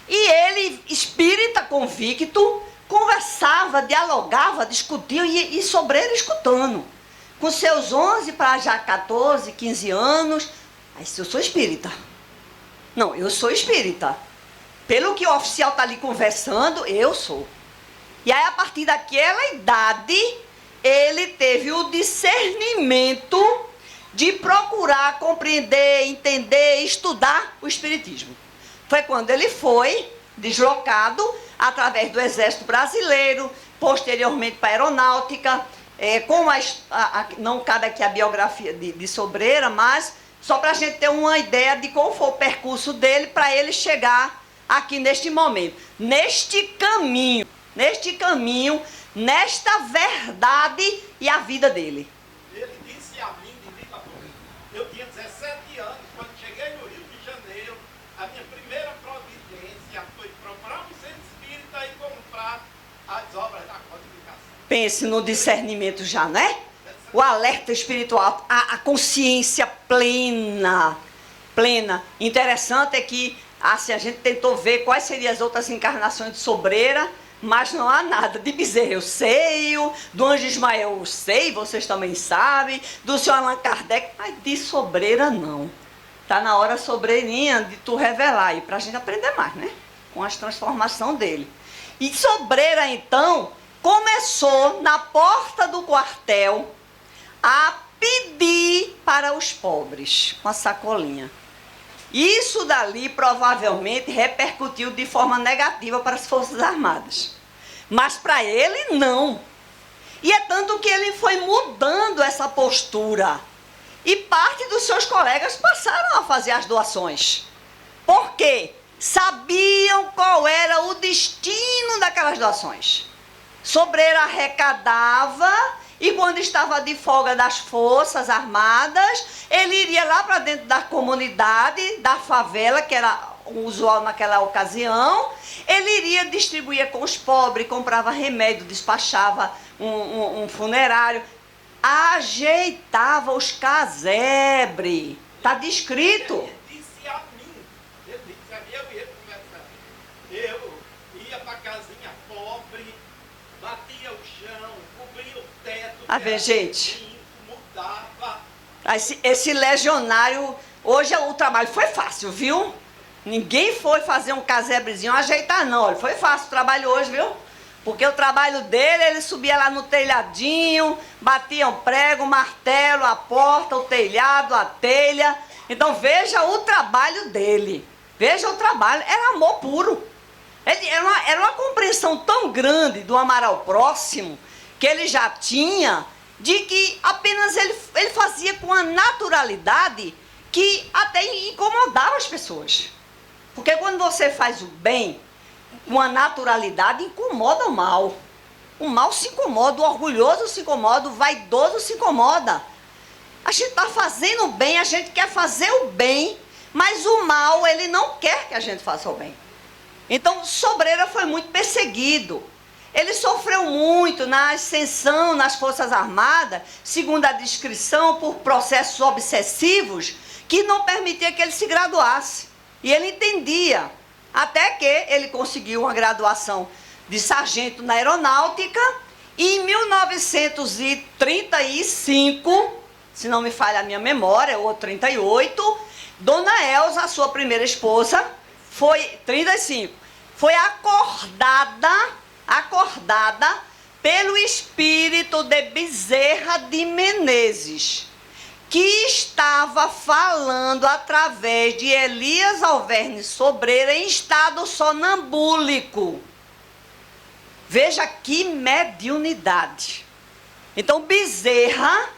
E ele, espírita convicto, conversava, dialogava, discutia e Sobreira escutando. Com seus 11 para já 14, 15 anos, aí eu sou espírita. Não, eu sou espírita. Pelo que o oficial está ali conversando, eu sou. E aí, a partir daquela idade, ele teve o discernimento de procurar compreender, entender, estudar o espiritismo. Foi quando ele foi deslocado através do Exército Brasileiro, posteriormente para a Aeronáutica, não cabe aqui a biografia de Sobreira, mas só para a gente ter uma ideia de qual foi o percurso dele para ele chegar aqui neste momento, neste caminho, nesta verdade e a vida dele. Ele disse a mim, eu tinha 17 anos, quando cheguei no Rio de Janeiro, a minha primeira providência foi procurar um centro espírita e comprar as obras da codificação. Pense no discernimento já, né? O alerta espiritual, a consciência plena. Interessante é que assim, a gente tentou ver quais seriam as outras encarnações de Sobreira, Mas não há nada de Bezerra, eu sei, do Anjo Ismael eu sei, vocês também sabem, do senhor Allan Kardec, mas de Sobreira não. Está na hora, Sobreirinha, de tu revelar aí, para a gente aprender mais, né? Com as transformações dele. E Sobreira, então, começou na porta do quartel a pedir para os pobres, uma sacolinha. Isso dali provavelmente repercutiu de forma negativa para as Forças Armadas. Mas para ele, não. E é tanto que ele foi mudando essa postura. E parte dos seus colegas passaram a fazer as doações. Por quê? Sabiam qual era o destino daquelas doações. Sobreira arrecadava e quando estava de folga das Forças Armadas, ele iria lá para dentro da comunidade, da favela, que era o usual naquela ocasião, ele iria distribuir com os pobres, comprava remédio, despachava um funerário, ajeitava os casebres. Está descrito. Ele disse a mim, eu ia conversar. Eu ia para a casinha pobre, batia o chão, cobria o teto. A ver, gente. Mudava. Esse legionário, hoje o trabalho foi fácil, viu? Ninguém foi fazer um casebrezinho, ajeitar não. Olha, foi fácil o trabalho hoje, viu? Porque o trabalho dele, ele subia lá no telhadinho, batia um prego, martelo, a porta, o telhado, a telha. Então veja o trabalho dele. Veja o trabalho, era amor puro. Era uma compreensão tão grande do amar ao próximo, que ele já tinha, de que apenas ele fazia com a naturalidade que até incomodava as pessoas. Porque quando você faz o bem, uma naturalidade, incomoda o mal. O mal se incomoda, o orgulhoso se incomoda, o vaidoso se incomoda. A gente está fazendo o bem, a gente quer fazer o bem, mas o mal, ele não quer que a gente faça o bem. Então, Sobreira foi muito perseguido. Ele sofreu muito na ascensão nas Forças Armadas, segundo a descrição, por processos obsessivos, que não permitia que ele se graduasse. E ele entendia, até que ele conseguiu uma graduação de sargento na aeronáutica, e em 1935, se não me falha a minha memória, ou 38, Dona Elza, a sua primeira esposa, foi 35, foi acordada pelo espírito de Bezerra de Menezes, que estava falando através de Elias Alverne Sobreira em estado sonambúlico. Veja que mediunidade. Então, Bezerra,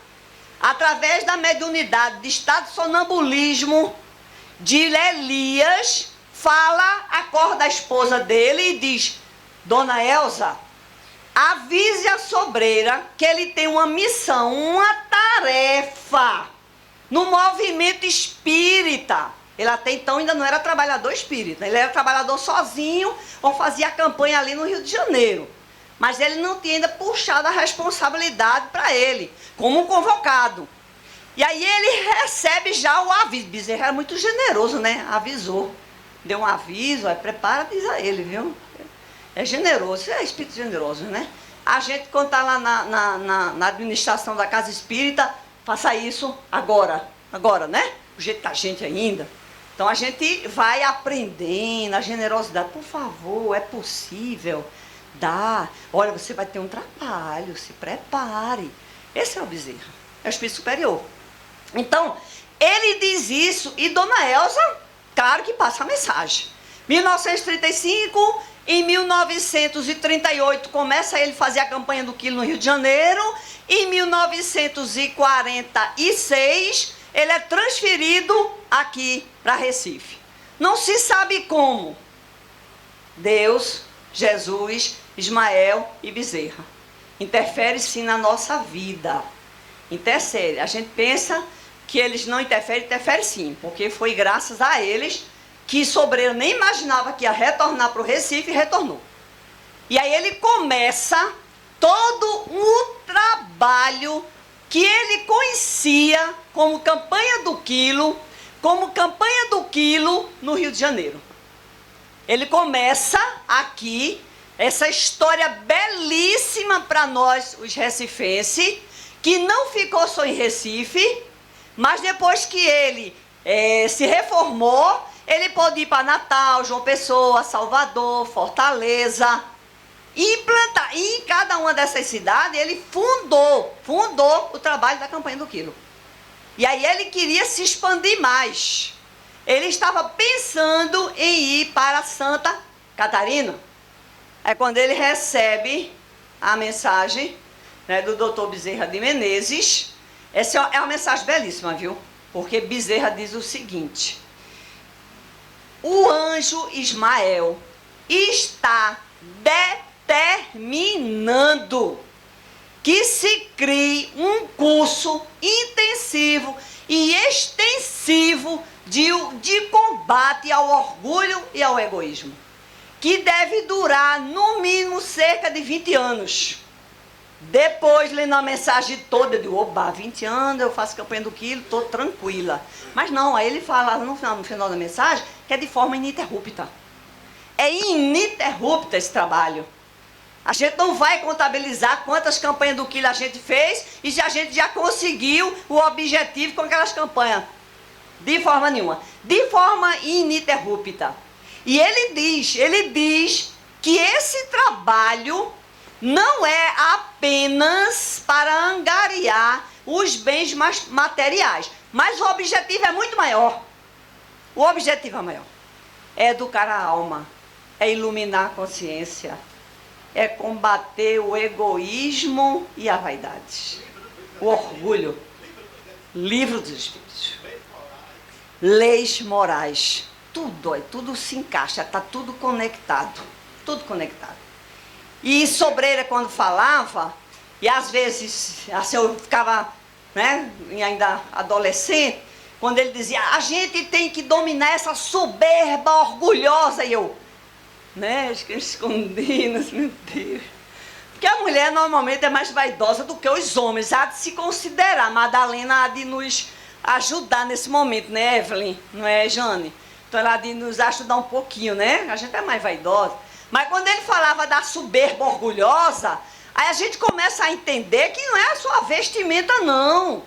através da mediunidade de estado de sonambulismo de Elias, acorda a esposa dele e diz: Dona Elza, avise a Sobreira que ele tem uma missão, uma tarefa no movimento espírita. Ele até então ainda não era trabalhador espírita, ele era trabalhador sozinho ou fazia campanha ali no Rio de Janeiro. Mas ele não tinha ainda puxado a responsabilidade para ele, como um convocado. E aí ele recebe já o aviso. Bezerra era muito generoso, né? Avisou. Deu um aviso, aí prepara, diz a ele, viu? É generoso, é espírito generoso, né? A gente, quando está lá na administração da casa espírita, faça isso agora, né? O jeito da gente ainda. Então a gente vai aprendendo a generosidade. Por favor, é possível, dá. Olha, você vai ter um trabalho, se prepare. Esse é o Bezerra, é o espírito superior. Então, ele diz isso e Dona Elza, claro que passa a mensagem. 1935, em 1938, começa ele a fazer a campanha do quilo no Rio de Janeiro. Em 1946, ele é transferido aqui para Recife. Não se sabe como. Deus, Jesus, Ismael e Bezerra. Interfere sim na nossa vida. Interfere. A gente pensa que eles não interferem, interfere sim, porque foi graças a eles que Sobreira nem imaginava que ia retornar para o Recife e retornou. E aí ele começa todo um trabalho que ele conhecia como campanha do quilo no Rio de Janeiro. Ele começa aqui essa história belíssima para nós, os recifenses, que não ficou só em Recife, mas depois que ele se reformou, ele pôde ir para Natal, João Pessoa, Salvador, Fortaleza, e implantar. E em cada uma dessas cidades, ele fundou o trabalho da Campanha do Quilo. E aí ele queria se expandir mais. Ele estava pensando em ir para Santa Catarina. É quando ele recebe a mensagem, né, do Dr. Bezerra de Menezes. Essa é uma mensagem belíssima, viu? Porque Bezerra diz o seguinte: o anjo Ismael está determinando que se crie um curso intensivo e extensivo de combate ao orgulho e ao egoísmo, que deve durar no mínimo cerca de 20 anos. Depois, lendo a mensagem toda, eu digo, oba, 20 anos, eu faço campanha do quilo, estou tranquila. Mas não, aí ele fala no final da mensagem que é de forma ininterrupta. É ininterrupta esse trabalho. A gente não vai contabilizar quantas campanhas do quilo a gente fez e se a gente já conseguiu o objetivo com aquelas campanhas. De forma nenhuma. De forma ininterrupta. E ele diz que esse trabalho não é apenas para angariar os bens materiais, mas o objetivo é muito maior. O objetivo é maior. É educar a alma, é iluminar a consciência, é combater o egoísmo e a vaidade, o orgulho. Livro dos Espíritos, leis morais, tudo se encaixa, está tudo conectado, tudo conectado. E Sobreira, quando falava, e às vezes assim, eu ficava, né, ainda adolescente, quando ele dizia, a gente tem que dominar essa soberba orgulhosa, e eu, né, escondido, meu Deus. Porque a mulher normalmente é mais vaidosa do que os homens, há de se considerar. Madalena há de nos ajudar nesse momento, né, Evelyn? Não é, Jane? Então ela há de nos ajudar um pouquinho, né? A gente é mais vaidosa. Mas quando ele falava da soberba orgulhosa, aí a gente começa a entender que não é a sua vestimenta, não.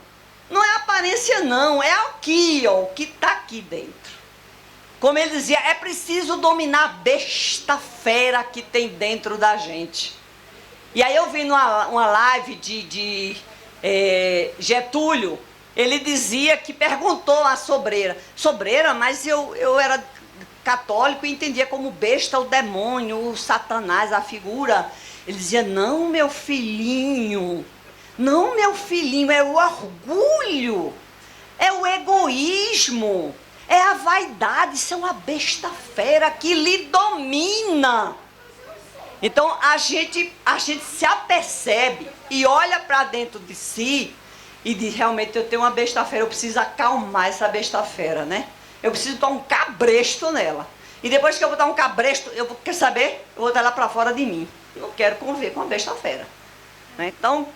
Não é a aparência, não. É aqui, ó, o que está aqui dentro. Como ele dizia, é preciso dominar a besta fera que tem dentro da gente. E aí eu vi uma live de Getúlio, ele dizia que perguntou a Sobreira, Sobreira, mas eu era católico e entendia como besta o demônio, o Satanás, a figura. Ele dizia, não, meu filhinho, é o orgulho, é o egoísmo, é a vaidade, isso é uma besta fera que lhe domina. Então a gente se apercebe e olha para dentro de si e diz, realmente eu tenho uma besta fera, eu preciso acalmar essa besta fera, né? Eu preciso botar um cabresto nela. E depois que eu botar um cabresto, quer saber? Eu vou botar ela para fora de mim. Eu não quero conviver com a besta fera. Né? Então,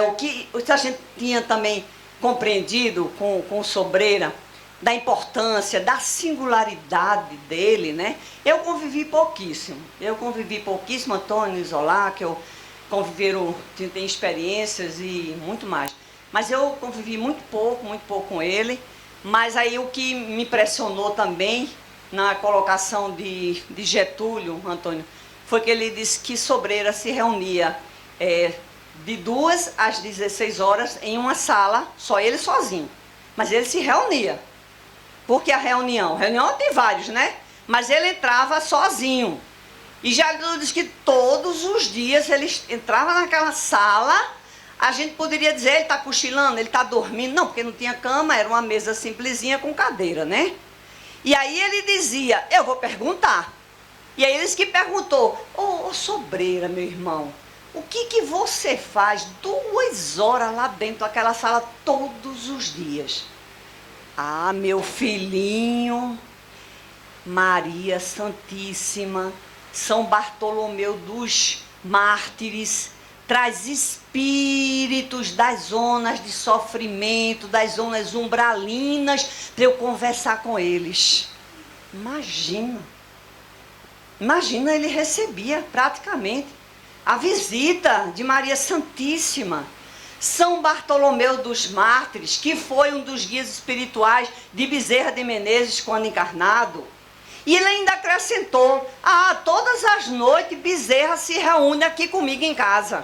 o que a gente tinha também compreendido com o Sobreira, da importância, da singularidade dele, né? Eu convivi pouquíssimo, Antônio Isolá, que eu conviveram, tem experiências e muito mais. Mas eu convivi muito pouco com ele. Mas aí o que me impressionou também na colocação de Getúlio, Antônio, foi que ele disse que Sobreira se reunia de 2 às 16 horas em uma sala, só ele sozinho. Mas ele se reunia. Porque a reunião tem vários, né? Mas ele entrava sozinho. E já diz que todos os dias ele entrava naquela sala, a gente poderia dizer, ele está cochilando, ele está dormindo. Não, porque não tinha cama, era uma mesa simplesinha com cadeira, né? E aí ele dizia, eu vou perguntar. E aí ele disse que perguntou, ô Sobreira, meu irmão, o que você faz 2 horas lá dentro daquela sala todos os dias? Ah, meu filhinho, Maria Santíssima, São Bartolomeu dos Mártires, traz espíritos das zonas de sofrimento, das zonas umbralinas, para eu conversar com eles. Imagina. Imagina, ele recebia praticamente a visita de Maria Santíssima. São Bartolomeu dos Mártires, que foi um dos guias espirituais de Bezerra de Menezes quando encarnado. E ele ainda acrescentou: todas as noites Bezerra se reúne aqui comigo em casa.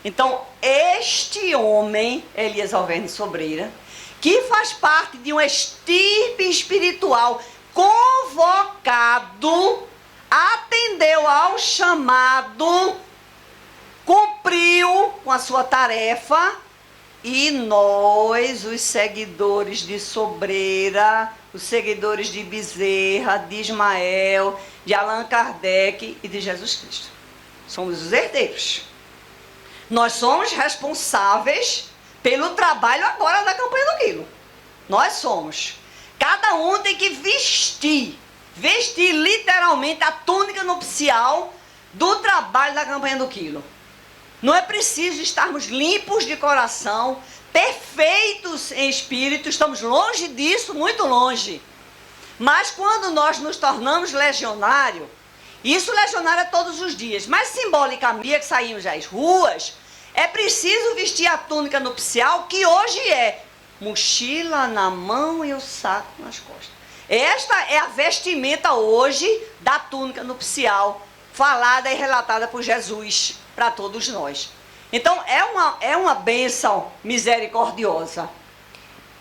Então, este homem, Elias Alverne Sobreira, que faz parte de uma estirpe espiritual convocado, atendeu ao chamado, cumpriu com a sua tarefa, e nós, os seguidores de Sobreira, os seguidores de Bezerra, de Ismael, de Allan Kardec e de Jesus Cristo, somos os herdeiros. Nós somos responsáveis pelo trabalho agora da campanha do quilo. Nós somos. Cada um tem que vestir literalmente a túnica nupcial do trabalho da campanha do quilo. Não é preciso estarmos limpos de coração, perfeitos em espírito, estamos longe disso, muito longe. Mas quando nós nos tornamos legionário, isso legionário é todos os dias, mas simbolicamente que saímos às ruas, é preciso vestir a túnica nupcial, que hoje é mochila na mão e o saco nas costas. Esta é a vestimenta hoje da túnica nupcial, falada e relatada por Jesus para todos nós. Então é uma bênção misericordiosa.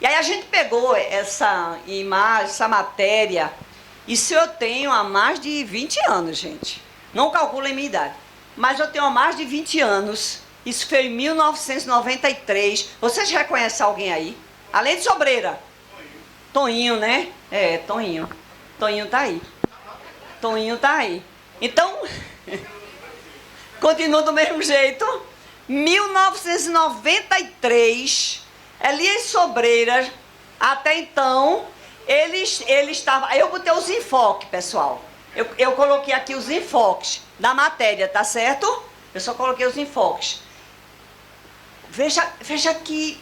E aí a gente pegou essa imagem, essa matéria, isso eu tenho há mais de 20 anos, gente. Não calculem minha idade, mas eu tenho há mais de 20 anos. Isso foi em 1993. Vocês reconhecem alguém aí? Além de Sobreira? Toinho, né? Toinho. Toinho tá aí. Toinho tá aí. Então, continua do mesmo jeito. 1993, Elias Sobreira, até então, ele estava... Eu botei os enfoques, pessoal. Eu coloquei aqui os enfoques da matéria, tá certo? Eu só coloquei os enfoques. Veja que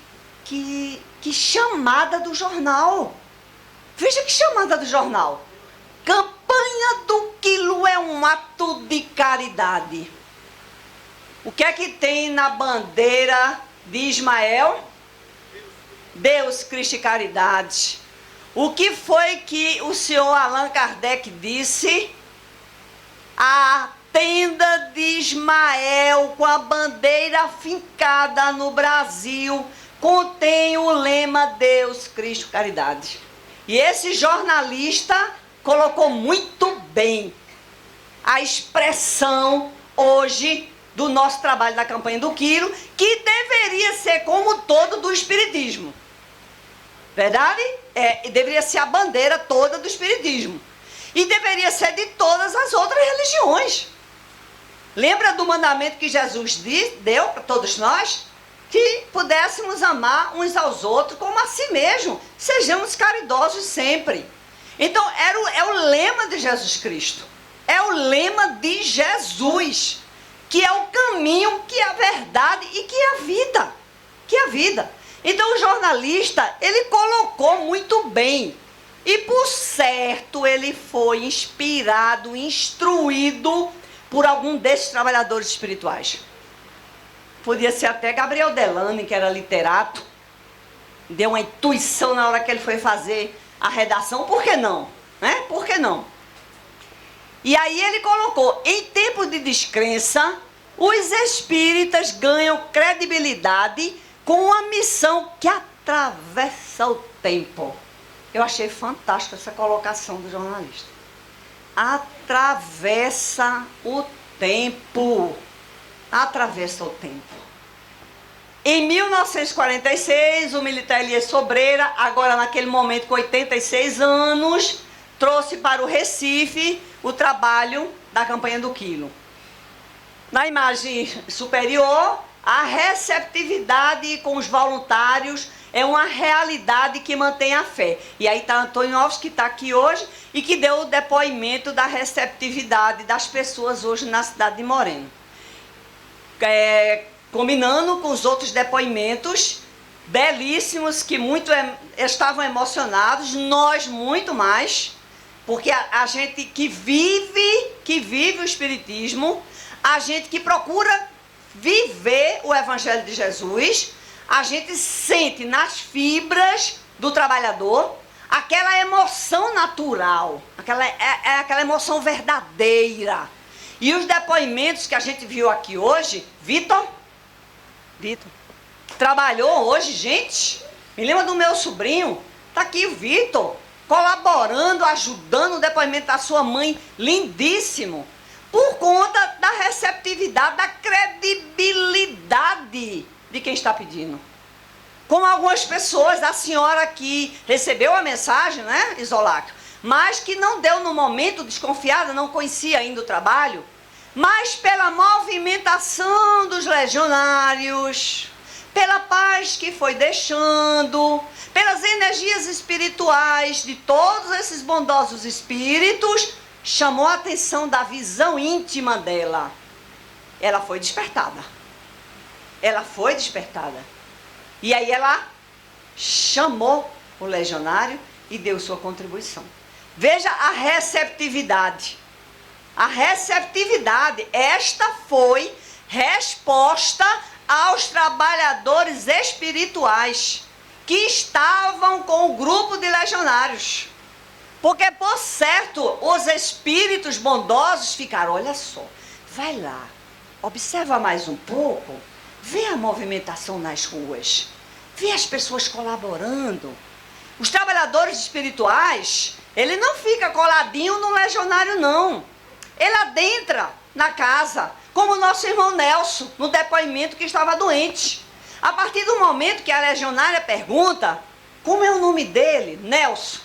chamada do jornal. Veja que chamada do jornal. Campanha do quilo é um ato de caridade. O que é que tem na bandeira de Ismael? Deus, Cristo e caridade. O que foi que o senhor Allan Kardec disse? A tenda de Ismael, com a bandeira fincada no Brasil, contém o lema Deus, Cristo, caridade. E esse jornalista colocou muito bem a expressão hoje do nosso trabalho da campanha do quilo, que deveria ser como todo do espiritismo. Verdade? Deveria ser a bandeira toda do espiritismo. E deveria ser de todas as outras religiões. Lembra do mandamento que Jesus deu para todos nós? Que pudéssemos amar uns aos outros como a si mesmo. Sejamos caridosos sempre. Então, é o lema de Jesus Cristo. É o lema de Jesus, que é o caminho, que é a verdade e que é a vida. Que é a vida. Então, o jornalista, ele colocou muito bem. E, por certo, ele foi inspirado, instruído por algum desses trabalhadores espirituais. Podia ser até Gabriel Delane, que era literato. Deu uma intuição na hora que ele foi fazer a redação. Por que não? Né? Por que não? E aí ele colocou: em tempos de descrença, os espíritas ganham credibilidade com uma missão que atravessa o tempo. Eu achei fantástica essa colocação do jornalista. Atravessa o tempo. Atravessa o tempo. Em 1946, o militar Elias Sobreira, agora naquele momento com 86 anos, trouxe para o Recife o trabalho da campanha do quilo. Na imagem superior, a receptividade com os voluntários é uma realidade que mantém a fé. E aí está Antônio Alves, que está aqui hoje, e que deu o depoimento da receptividade das pessoas hoje na cidade de Moreno. Combinando com os outros depoimentos belíssimos, que muito estavam emocionados, nós muito mais. Porque a gente que vive o Espiritismo, a gente que procura viver o Evangelho de Jesus, a gente sente nas fibras do trabalhador aquela emoção natural, aquela emoção verdadeira. E os depoimentos que a gente viu aqui hoje, Vitor, trabalhou hoje, gente, me lembra do meu sobrinho, tá aqui o Vitor, colaborando, ajudando o depoimento da sua mãe, lindíssimo, por conta da receptividade, da credibilidade de quem está pedindo. Como algumas pessoas, a senhora que recebeu a mensagem, né, Isoláquio, mas que não deu no momento, desconfiada, não conhecia ainda o trabalho, mas pela movimentação dos legionários, pela paz que foi deixando, pelas energias espirituais de todos esses bondosos espíritos, chamou a atenção da visão íntima dela. Ela foi despertada. Ela foi despertada. E aí ela chamou o legionário e deu sua contribuição. Veja a receptividade. A receptividade, esta foi resposta aos trabalhadores espirituais que estavam com o grupo de legionários. Porque, por certo, os espíritos bondosos ficaram, olha só, vai lá, observa mais um pouco, vê a movimentação nas ruas, vê as pessoas colaborando. Os trabalhadores espirituais, ele não fica coladinho no legionário, não. Ele adentra na casa, como o nosso irmão Nelson, no depoimento que estava doente. A partir do momento que a legionária pergunta, como é o nome dele? Nelson.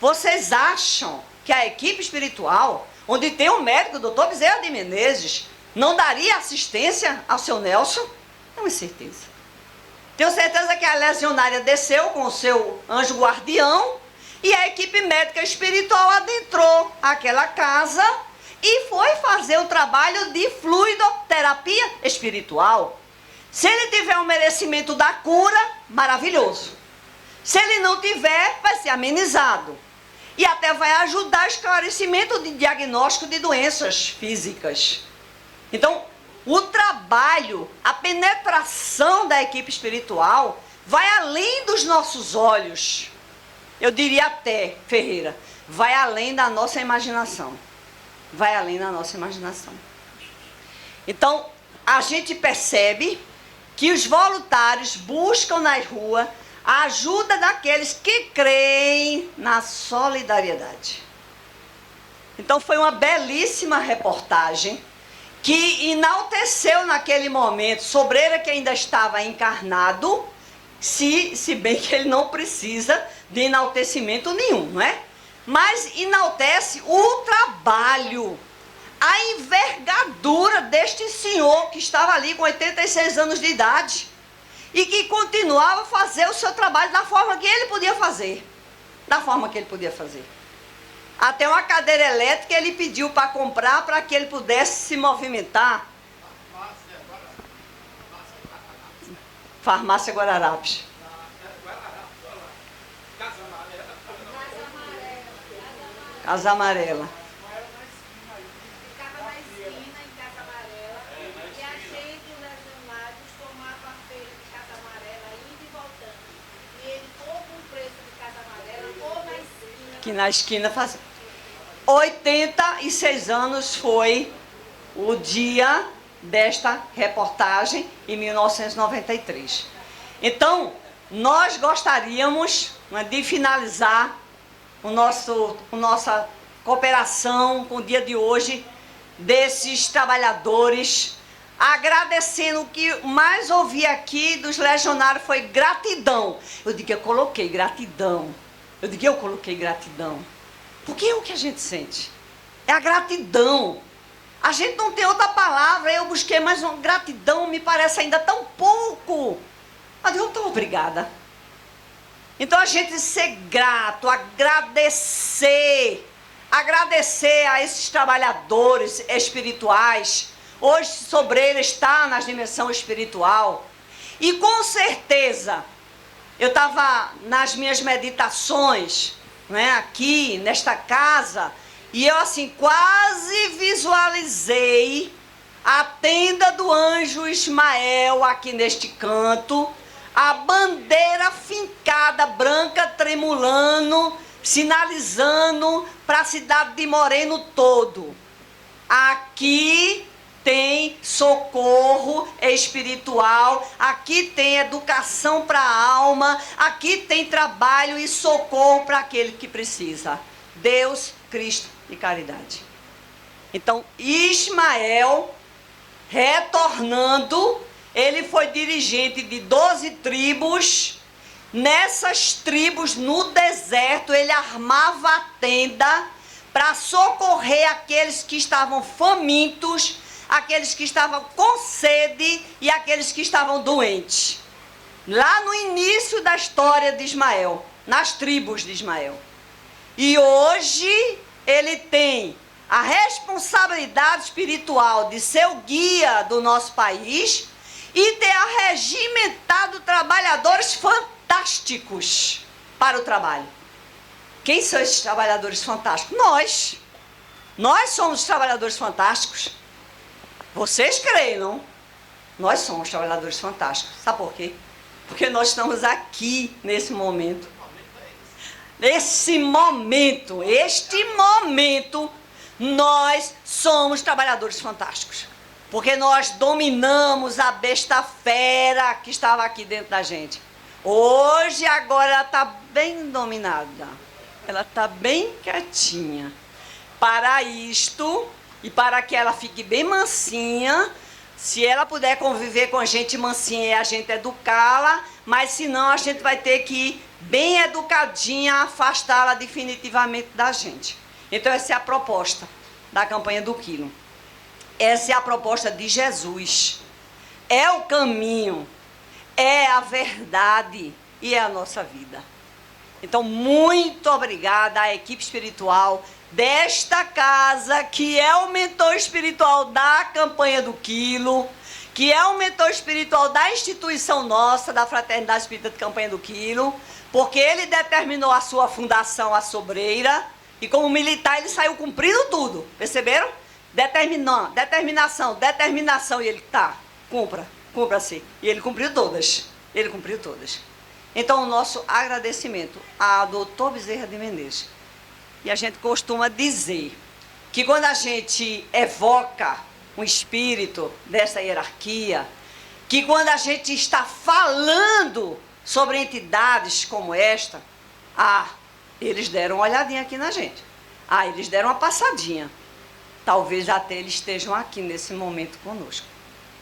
Vocês acham que a equipe espiritual, onde tem um médico, o doutor Bezerra de Menezes, não daria assistência ao seu Nelson? Não é certeza. Tenho certeza que a legionária desceu com o seu anjo guardião e a equipe médica espiritual adentrou aquela casa e foi fazer o trabalho de fluidoterapia espiritual. Se ele tiver um merecimento da cura, maravilhoso. Se ele não tiver, vai ser amenizado. E até vai ajudar o esclarecimento de diagnóstico de doenças físicas. Então, o trabalho, a penetração da equipe espiritual vai além dos nossos olhos. Eu diria até, Ferreira, vai além da nossa imaginação. Vai além da nossa imaginação. Então, a gente percebe que os voluntários buscam nas ruas a ajuda daqueles que creem na solidariedade. Então, foi uma belíssima reportagem que enalteceu naquele momento Sobreira, que ainda estava encarnado, se bem que ele não precisa de enaltecimento nenhum, não é? Mas enaltece o trabalho, a envergadura deste senhor que estava ali com 86 anos de idade e que continuava a fazer o seu trabalho da forma que ele podia fazer. Da forma que ele podia fazer. Até uma cadeira elétrica ele pediu para comprar para que ele pudesse se movimentar. Farmácia Guararapes. Casa Amarela. Ficava na esquina, em Casa Amarela, e a gente, os legionários, tomava a feira de Casa Amarela, indo e voltando. E ele ou com o preço de Casa Amarela, ou na esquina. Que na esquina fazia. 86 anos foi o dia desta reportagem, em 1993. Então, nós gostaríamos, né, de finalizar nossa cooperação com o dia de hoje desses trabalhadores, agradecendo. O que mais ouvi aqui dos legionários foi gratidão. Eu coloquei gratidão. Porque é o que a gente sente. É a gratidão. A gente não tem outra palavra. Eu busquei, mas gratidão me parece ainda tão pouco. Mas eu estou obrigada. Então a gente ser grato, agradecer a esses trabalhadores espirituais. Hoje Sobreira está na dimensão espiritual. E com certeza, eu estava nas minhas meditações, né, aqui nesta casa, e eu assim quase visualizei a tenda do anjo Ismael aqui neste canto, a bandeira fincada, branca, tremulando, sinalizando para a cidade de Moreno todo. Aqui tem socorro espiritual, aqui tem educação para a alma, aqui tem trabalho e socorro para aquele que precisa. Deus, Cristo e caridade. Então, Ismael, retornando, ele foi dirigente de 12 tribos. Nessas tribos, no deserto, ele armava a tenda para socorrer aqueles que estavam famintos, aqueles que estavam com sede e aqueles que estavam doentes. Lá no início da história de Ismael, nas tribos de Ismael. E hoje ele tem a responsabilidade espiritual de ser o guia do nosso país e ter arregimentado trabalhadores fantásticos para o trabalho. Quem são esses trabalhadores fantásticos? Nós. Nós somos os trabalhadores fantásticos. Vocês creem, não? Nós somos trabalhadores fantásticos. Sabe por quê? Porque nós estamos aqui nesse momento. Este momento, nós somos trabalhadores fantásticos. Porque nós dominamos a besta fera que estava aqui dentro da gente. Hoje, agora, ela está bem dominada. Ela está bem quietinha. Para isto, e para que ela fique bem mansinha, se ela puder conviver com a gente mansinha e a gente educá-la, mas senão a gente vai ter que ir bem educadinha, afastá-la definitivamente da gente. Então essa é a proposta da campanha do quilo. Essa é a proposta de Jesus. É o caminho, é a verdade e é a nossa vida. Então, muito obrigada à equipe espiritual desta casa, que é o mentor espiritual da campanha do quilo, que é o mentor espiritual da instituição nossa, da Fraternidade Espírita de Campanha do Quilo, porque ele determinou a sua fundação, a Sobreira, e como militar ele saiu cumprindo tudo, perceberam? Determinação, e ele cumpra-se. E ele cumpriu todas, Então, o nosso agradecimento a doutor Bezerra de Menezes. E a gente costuma dizer que quando a gente evoca um espírito dessa hierarquia, que quando a gente está falando sobre entidades como esta, eles deram uma olhadinha aqui na gente. Eles deram uma passadinha. Talvez até eles estejam aqui nesse momento conosco.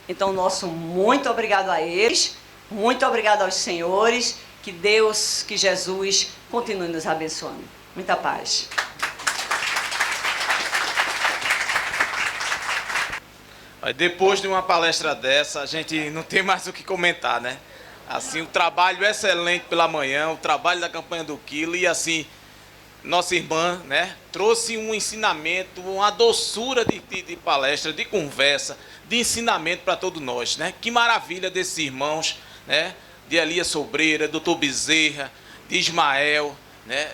Então, nosso muito obrigado a eles, muito obrigado aos senhores, que Deus, que Jesus continue nos abençoando. Muita paz. Depois de uma palestra dessa, a gente não tem mais o que comentar, né? Assim, o trabalho excelente pela manhã, o trabalho da campanha do quilo, e assim, nossa irmã, né, trouxe um ensinamento, uma doçura de palestra, de conversa, de ensinamento para todos nós, né? Que maravilha desses irmãos, né? De Elias Sobreira, doutor Bezerra, de Ismael, né?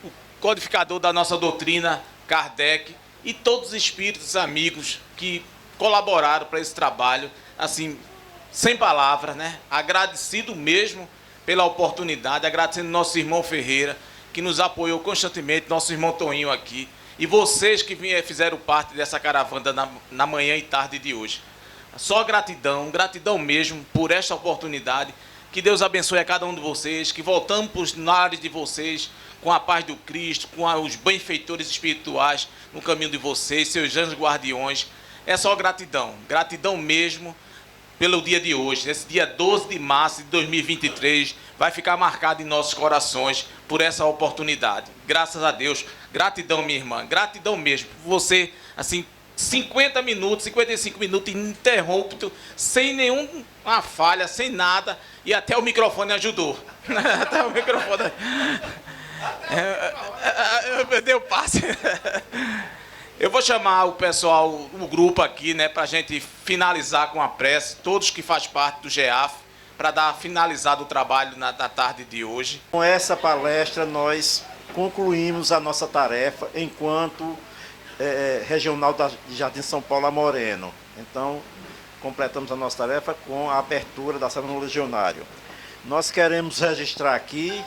O codificador da nossa doutrina, Kardec, e todos os espíritos amigos que colaboraram para esse trabalho, assim, sem palavras, né? Agradecido mesmo pela oportunidade, agradecendo nosso irmão Ferreira, que nos apoiou constantemente, nosso irmão Toninho aqui, e vocês que fizeram parte dessa caravana na manhã e tarde de hoje. Só gratidão mesmo por esta oportunidade. Que Deus abençoe a cada um de vocês, que voltamos para os lares de vocês com a paz do Cristo, com os benfeitores espirituais no caminho de vocês, seus anjos guardiões. É só gratidão mesmo pelo dia de hoje. Esse dia 12 de março de 2023 vai ficar marcado em nossos corações por essa oportunidade. Graças a Deus. Gratidão, minha irmã. Gratidão mesmo por você, assim, 50 minutos, 55 minutos ininterrupto, sem nenhuma falha, sem nada, e até o microfone ajudou. Até o microfone. Eu dei o passe. Eu vou chamar o pessoal, o grupo aqui, né, para a gente finalizar com a prece, todos que fazem parte do GEAF, para dar finalizado o trabalho na tarde de hoje. Com essa palestra, nós concluímos a nossa tarefa enquanto regional de Jardim São Paulo a Moreno. Então, completamos a nossa tarefa com a abertura da Semana do Legionário. Nós queremos registrar aqui,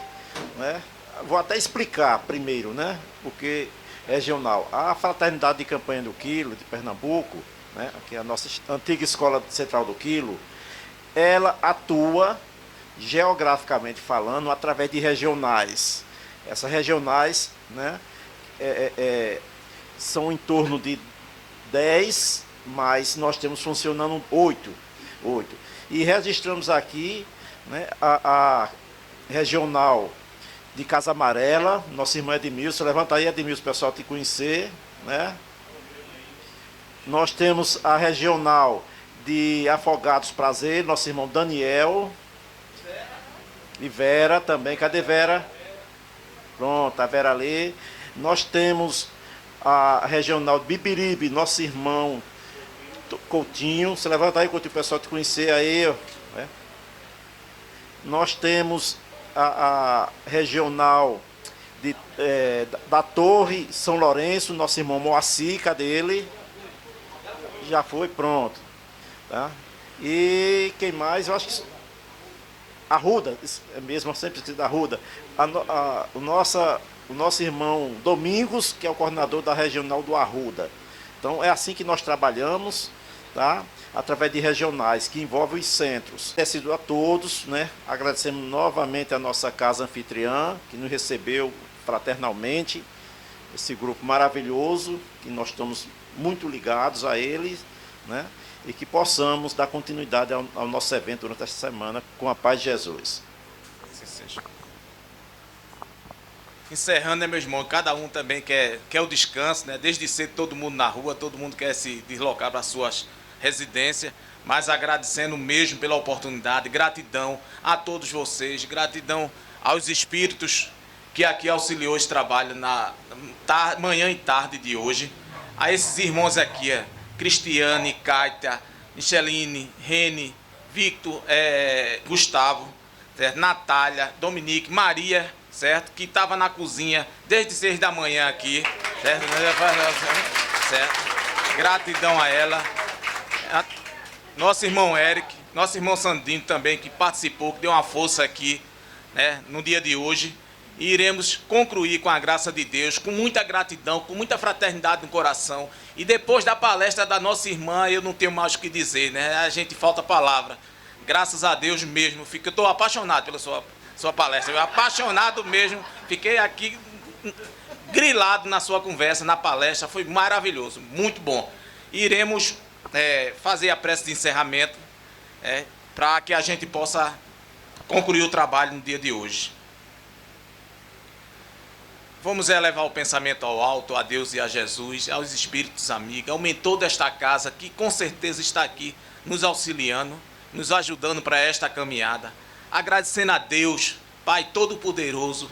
né, vou até explicar primeiro, né, porque regional. A Fraternidade de Campanha do Quilo, de Pernambuco, né, que é a nossa antiga Escola Central do Quilo, ela atua, geograficamente falando, através de regionais. Essas regionais, né, são em torno de 10, mas nós temos funcionando 8. E registramos aqui, né, a regional de Casa Amarela, nosso irmão Edmilson. Levanta aí, Edmilson, o pessoal te conhecer, né? Nós temos a regional de Afogados Prazer, nosso irmão Daniel. E Vera também. Cadê Vera? Pronto, a Vera ali. Nós temos a regional de Bibiribe, nosso irmão Coutinho. Você levanta aí, Coutinho, o pessoal te conhecer aí, né? Nós temos a regional da Torre São Lourenço, nosso irmão Moacir, cadê ele? Já foi, pronto. Tá? E quem mais? Eu acho que Arruda, é mesmo, eu sempre preciso da Arruda. O nosso irmão Domingos, que é o coordenador da regional do Arruda. Então é assim que nós trabalhamos, tá? Através de regionais que envolvem os centros. Agradecido a todos, né? Agradecemos novamente a nossa casa anfitriã, que nos recebeu fraternalmente, esse grupo maravilhoso, que nós estamos muito ligados a eles, né? E que possamos dar continuidade ao nosso evento durante esta semana, com a paz de Jesus. Assim seja. Encerrando, né, meu irmão, cada um também quer o descanso, né? Desde cedo todo mundo na rua, todo mundo quer se deslocar para as suas residências, mas agradecendo mesmo pela oportunidade, gratidão a todos vocês, gratidão aos espíritos que aqui auxiliou esse trabalho na manhã e tarde de hoje, a esses irmãos aqui, Cristiane, Cátia, Micheline, Rene, Victor, Gustavo, certo? Natália, Dominique, Maria, certo? Que estava na cozinha desde 6 da manhã aqui, certo? Certo? Gratidão a ela. Nosso irmão Eric, nosso irmão Sandino também, que participou, que deu uma força aqui, né, no dia de hoje. E iremos concluir com a graça de Deus, com muita gratidão, com muita fraternidade no coração. E depois da palestra da nossa irmã, eu não tenho mais o que dizer, né? A gente falta palavra. Graças a Deus mesmo. Eu estou apaixonado pela sua palestra. Eu apaixonado mesmo. Fiquei aqui grilado na sua conversa, na palestra. Foi maravilhoso, muito bom. Iremos fazer a prece de encerramento, para que a gente possa concluir o trabalho no dia de hoje. Vamos elevar o pensamento ao alto, a Deus e a Jesus, aos espíritos amigos, ao mentor desta casa, que com certeza está aqui nos auxiliando, nos ajudando para esta caminhada. Agradecendo a Deus, Pai Todo-Poderoso,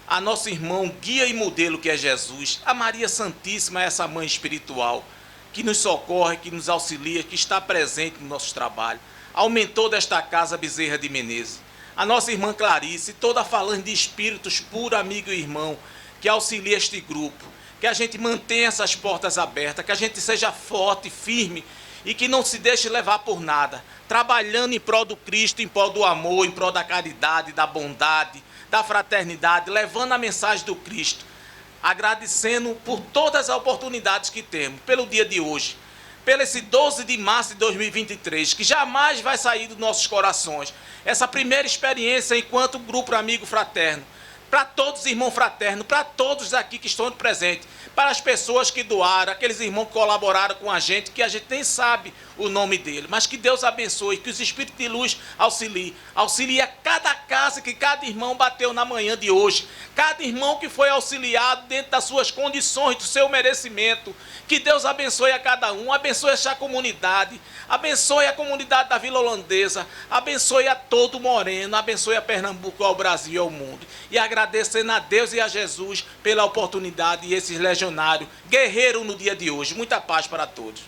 a nosso irmão, guia e modelo que é Jesus, a Maria Santíssima, essa mãe espiritual, que nos socorre, que nos auxilia, que está presente no nosso trabalho. Ao mentor desta casa, Bezerra de Menezes, a nossa irmã Clarice, toda a falange de espíritos puro, amigo e irmão, que auxilia este grupo, que a gente mantenha essas portas abertas, que a gente seja forte, firme e que não se deixe levar por nada, trabalhando em prol do Cristo, em prol do amor, em prol da caridade, da bondade, da fraternidade, levando a mensagem do Cristo, agradecendo por todas as oportunidades que temos, pelo dia de hoje, pelo esse 12 de março de 2023, que jamais vai sair dos nossos corações, essa primeira experiência enquanto grupo amigo fraterno, para todos os irmãos fraternos, para todos aqui que estão presentes, para as pessoas que doaram, aqueles irmãos que colaboraram com a gente nem sabe o nome dele, mas que Deus abençoe, que os Espíritos de Luz auxilie a cada casa que cada irmão bateu na manhã de hoje, cada irmão que foi auxiliado dentro das suas condições, do seu merecimento, que Deus abençoe a cada um, abençoe essa comunidade, abençoe a comunidade da Vila Holandesa, abençoe a todo Moreno, abençoe a Pernambuco, ao Brasil e ao mundo, e agradecendo a Deus e a Jesus pela oportunidade e esses legionários guerreiros no dia de hoje. Muita paz para todos.